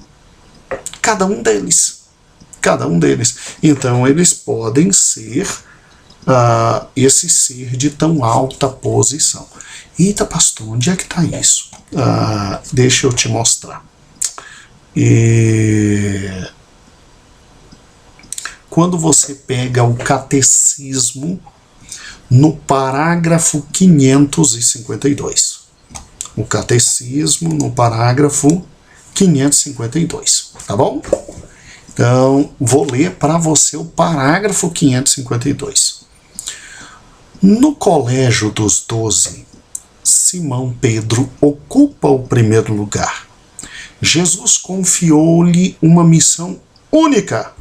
cada um deles. Cada um deles. Então eles podem ser esse ser de tão alta posição. Eita, pastor, onde é que está isso? Deixa eu te mostrar. Quando você pega o catecismo no parágrafo 552. O catecismo no parágrafo 552, tá bom? Então, vou ler para você o parágrafo 552. No Colégio dos 12, Simão Pedro ocupa o primeiro lugar. Jesus confiou-lhe uma missão única.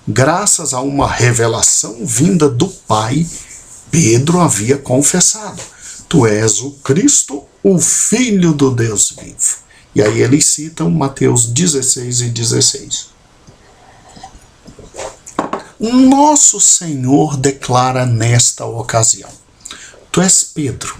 Graças a uma revelação vinda do Pai, Pedro havia confessado: Tu és o Cristo, o Filho do Deus vivo. E aí eles citam Mateus 16 e 16. Nosso Senhor declara nesta ocasião: Tu és Pedro,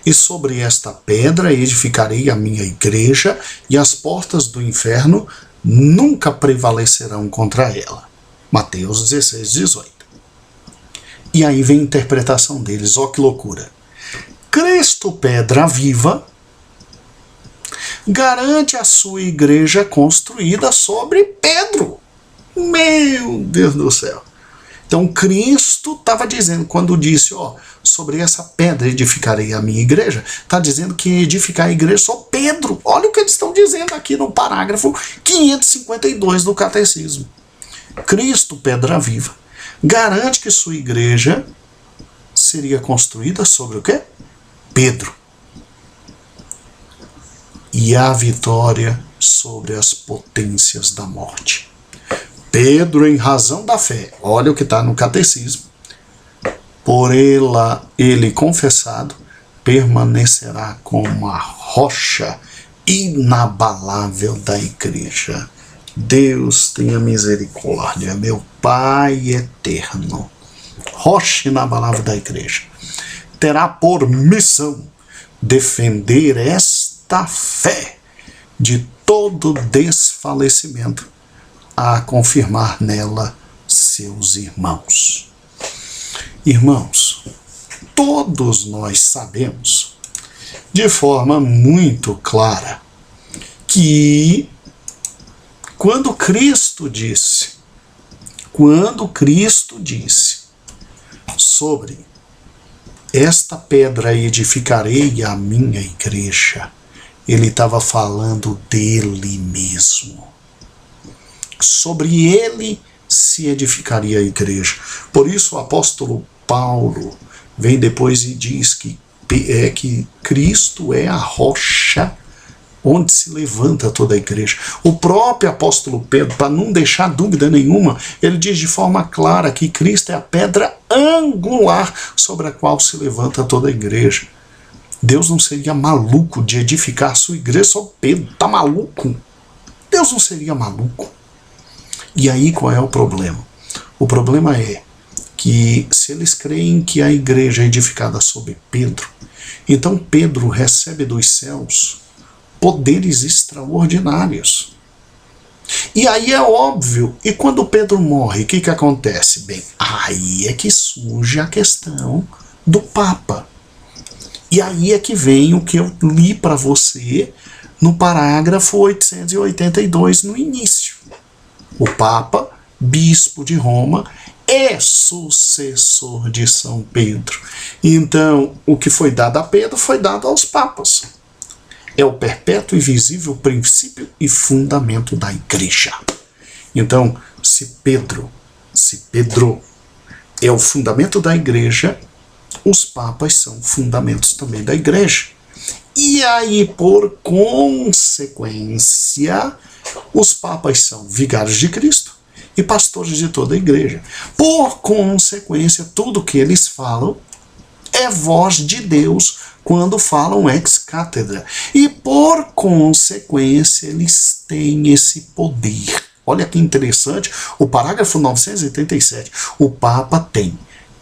e sobre esta pedra edificarei a minha igreja, e as portas do inferno nunca prevalecerão contra ela. Mateus 16, 18. E aí vem a interpretação deles, ó que loucura. Cristo, pedra viva, garante a sua igreja construída sobre Pedro. Meu Deus do céu. Então Cristo estava dizendo, quando disse, sobre essa pedra edificarei a minha igreja, está dizendo que edificar a igreja só Pedro. Olha o que eles estão dizendo aqui no parágrafo 552 do Catecismo. Cristo, pedra viva, garante que sua igreja seria construída sobre o quê? Pedro. E a vitória sobre as potências da morte. Pedro, em razão da fé, olha o que está no Catecismo, por ele confessado, permanecerá como a rocha inabalável da igreja. Deus tenha misericórdia, meu Pai eterno. Rocha inabalável da igreja. Terá por missão defender esta fé de todo desfalecimento, a confirmar nela seus irmãos. Irmãos, todos nós sabemos, de forma muito clara, que quando Cristo disse sobre esta pedra edificarei a minha igreja, ele estava falando dele mesmo. Sobre ele se edificaria a igreja. Por isso o apóstolo Paulo vem depois e diz que Cristo é a rocha onde se levanta toda a igreja. O próprio apóstolo Pedro, para não deixar dúvida nenhuma, ele diz de forma clara que Cristo é a pedra angular sobre a qual se levanta toda a igreja. Deus não seria maluco de edificar a sua igreja só Pedro. Tá maluco? Deus não seria maluco. E aí qual é o problema? O problema é que se eles creem que a igreja é edificada sobre Pedro, então Pedro recebe dos céus poderes extraordinários. E aí é óbvio, e quando Pedro morre, o que acontece? Bem, aí é que surge a questão do Papa. E aí é que vem o que eu li para você no parágrafo 882 no início. O Papa bispo de Roma, é sucessor de São Pedro. Então, o que foi dado a Pedro foi dado aos papas. É o perpétuo e visível princípio e fundamento da igreja. Então, se Pedro é o fundamento da igreja, os papas são fundamentos também da igreja. E aí, por consequência, os papas são vigários de Cristo e pastores de toda a igreja. Por consequência, tudo que eles falam é voz de Deus quando falam ex cátedra. E por consequência, eles têm esse poder. Olha que interessante, o parágrafo 987. O Papa tem,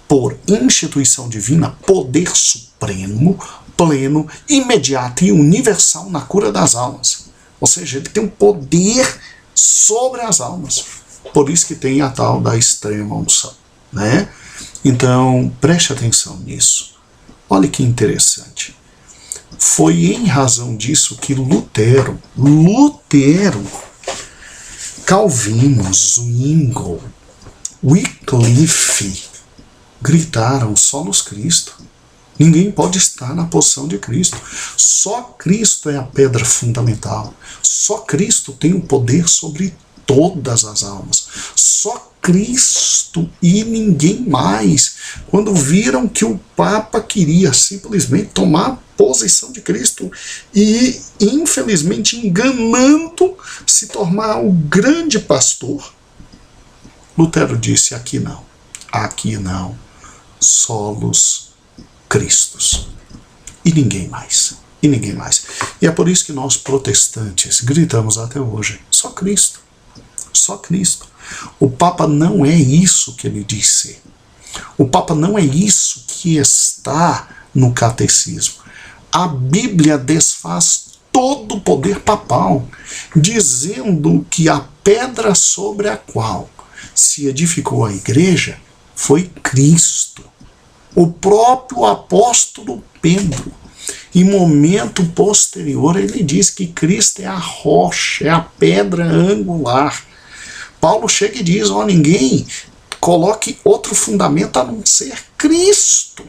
por instituição divina, poder supremo, pleno, imediato e universal na cura das almas. Ou seja, ele tem um poder sobre as almas. Por isso que tem a tal da extrema unção, né? Então, preste atenção nisso. Olha que interessante. Foi em razão disso que Lutero, Calvino, Zwingli, Wycliffe gritaram: solos Cristo. Ninguém pode estar na posição de Cristo. Só Cristo é a pedra fundamental. Só Cristo tem o poder sobre todas as almas. Só Cristo e ninguém mais. Quando viram que o Papa queria simplesmente tomar a posição de Cristo e, infelizmente, enganando, se tornar o grande pastor, Lutero disse: aqui não, solos Cristos. E ninguém mais. E é por isso que nós, protestantes, gritamos até hoje: só Cristo. Só Cristo. O Papa não é isso que ele diz ser. O Papa não é isso que está no catecismo. A Bíblia desfaz todo o poder papal, dizendo que a pedra sobre a qual se edificou a igreja foi Cristo. O próprio apóstolo Pedro, em momento posterior, ele diz que Cristo é a rocha, é a pedra angular. Paulo chega e diz: ninguém coloque outro fundamento a não ser Cristo.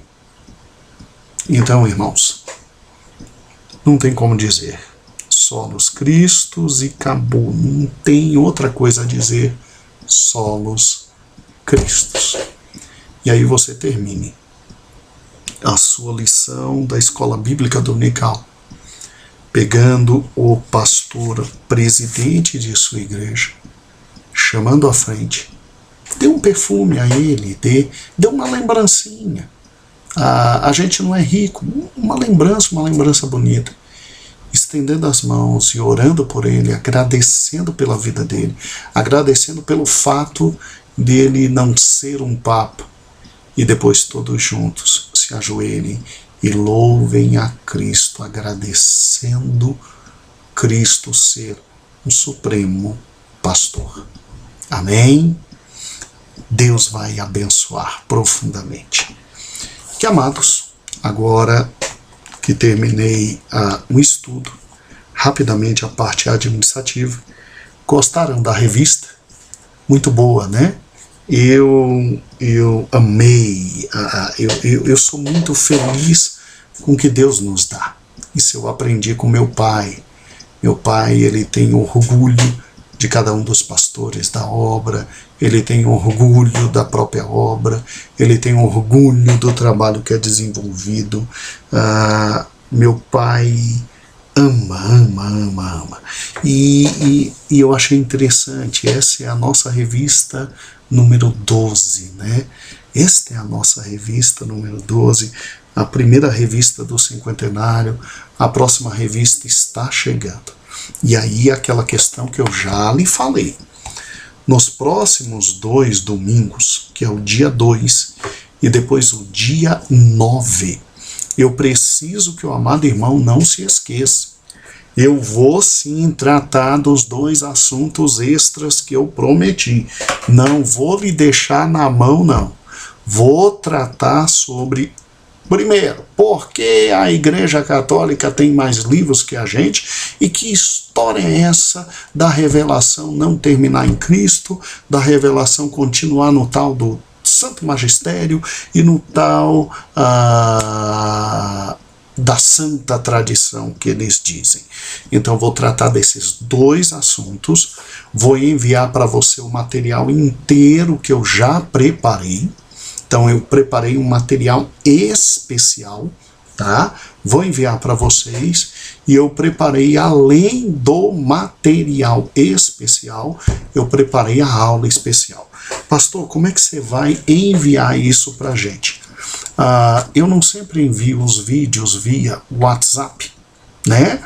Então, irmãos, não tem como dizer solos Cristos e acabou. Não tem outra coisa a dizer, solos Cristos. E aí você termine a sua lição da escola bíblica dominical, pegando o pastor presidente de sua igreja, chamando à frente, dê um perfume a ele, dê uma lembrancinha. A gente não é rico, uma lembrança bonita, estendendo as mãos e orando por ele, agradecendo pela vida dele, agradecendo pelo fato dele não ser um papa, e depois todos juntos se ajoelhem e louvem a Cristo, agradecendo Cristo ser o supremo pastor. Amém? Deus vai abençoar profundamente. Que amados, agora que terminei um estudo, rapidamente a parte administrativa, gostaram da revista? Muito boa, né? Eu amei, eu sou muito feliz com o que Deus nos dá. Isso eu aprendi com meu pai. Meu pai, ele tem orgulho de cada um dos pastores da obra, ele tem orgulho da própria obra, ele tem orgulho do trabalho que é desenvolvido. Meu pai ama. E eu achei interessante, essa é a nossa revista número 12, né? Esta é a nossa revista número 12, a primeira revista do cinquentenário. A próxima revista está chegando. E aí aquela questão que eu já lhe falei. Nos próximos 2 domingos, que é o dia 2 e depois o dia 9, eu preciso que o amado irmão não se esqueça. Eu vou sim tratar dos 2 assuntos extras que eu prometi. Não vou lhe deixar na mão, não. Vou tratar sobre Primeiro, porque a Igreja Católica tem mais livros que a gente, e que história é essa da revelação não terminar em Cristo, da revelação continuar no tal do Santo Magistério e no tal da santa tradição que eles dizem. Então vou tratar desses dois assuntos, vou enviar para você o material inteiro que eu já preparei. Então eu preparei um material especial, tá? Vou enviar para vocês, e eu preparei, além do material especial, eu preparei a aula especial. Pastor, como é que você vai enviar isso para a gente? Eu não sempre envio os vídeos via WhatsApp, né?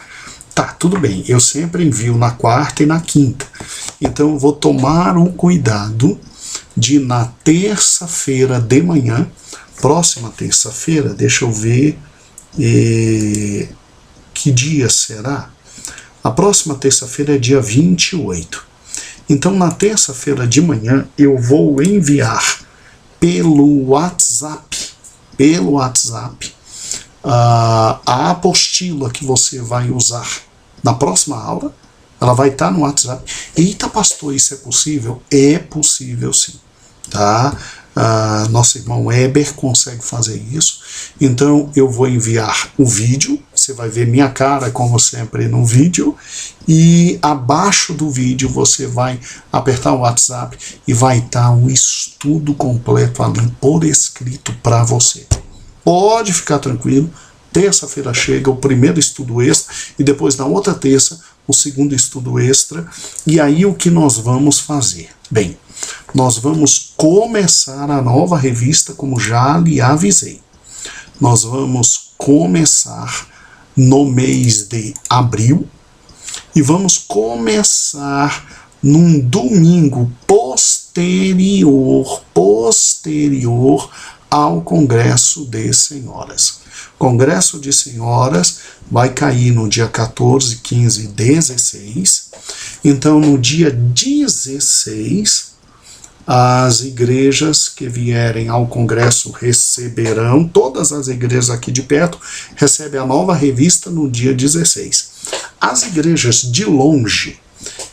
Tá, tudo bem, eu sempre envio na quarta e na quinta. Então eu vou tomar o cuidado de, na terça-feira de manhã, próxima terça-feira, deixa eu ver que dia será? A próxima terça-feira é dia 28. Então, na terça-feira de manhã, eu vou enviar pelo WhatsApp, a apostila que você vai usar na próxima aula. Ela vai estar no WhatsApp. Eita, pastor, isso é possível? É possível, sim. Tá? Nosso irmão Eber consegue fazer isso. Então eu vou enviar o vídeo, você vai ver minha cara como sempre no vídeo, e abaixo do vídeo você vai apertar o WhatsApp e vai estar um estudo completo ali por escrito para você. Pode ficar tranquilo, terça-feira chega o primeiro estudo extra, e depois na outra terça o segundo estudo extra. E aí o que nós vamos fazer? Bem, nós vamos começar a nova revista, como já lhe avisei. Nós vamos começar no mês de abril, e vamos começar num domingo posterior ao Congresso de Senhoras. Congresso de Senhoras vai cair no dia 14, 15 e 16. Então, no dia 16, as igrejas que vierem ao Congresso receberão, todas as igrejas aqui de perto recebem a nova revista no dia 16. As igrejas de longe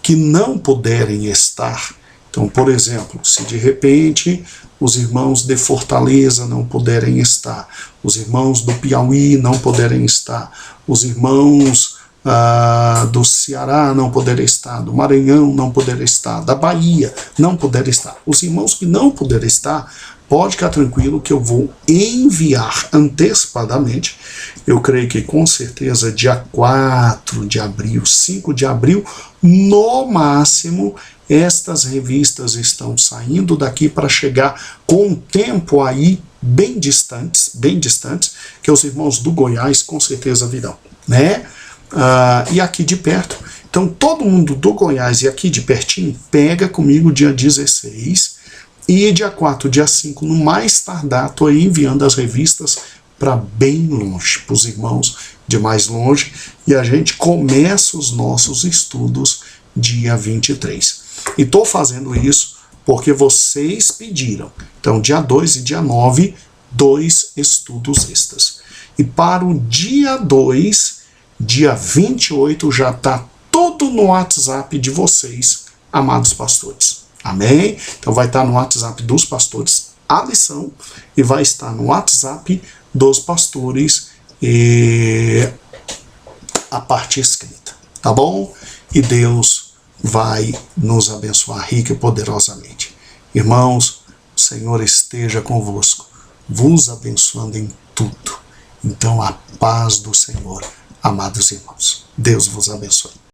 que não puderem estar, então, por exemplo, se de repente os irmãos de Fortaleza não puderem estar, os irmãos do Piauí não puderem estar, os irmãos do Ceará não puderem estar, do Maranhão não puderem estar, da Bahia não puderem estar, os irmãos que não puderem estar, pode ficar tranquilo que eu vou enviar antecipadamente. Eu creio que com certeza dia 4 de abril, 5 de abril, no máximo, estas revistas estão saindo daqui para chegar com um tempo aí bem distantes, que os irmãos do Goiás com certeza virão, né? E aqui de perto. Então todo mundo do Goiás e aqui de pertinho pega comigo dia 16, e dia 4, dia 5, no mais tardar, estou aí enviando as revistas para bem longe, para os irmãos de mais longe, e a gente começa os nossos estudos dia 23. E estou fazendo isso porque vocês pediram. Então, dia 2 e dia 9, 2 estudos extras. E para o dia 2, dia 28, já está tudo no WhatsApp de vocês, amados pastores. Amém? Então vai estar no WhatsApp dos pastores a lição, e vai estar no WhatsApp dos pastores a parte escrita. Tá bom? E Deus vai nos abençoar rica e poderosamente. Irmãos, o Senhor esteja convosco, vos abençoando em tudo. Então a paz do Senhor, amados irmãos. Deus vos abençoe.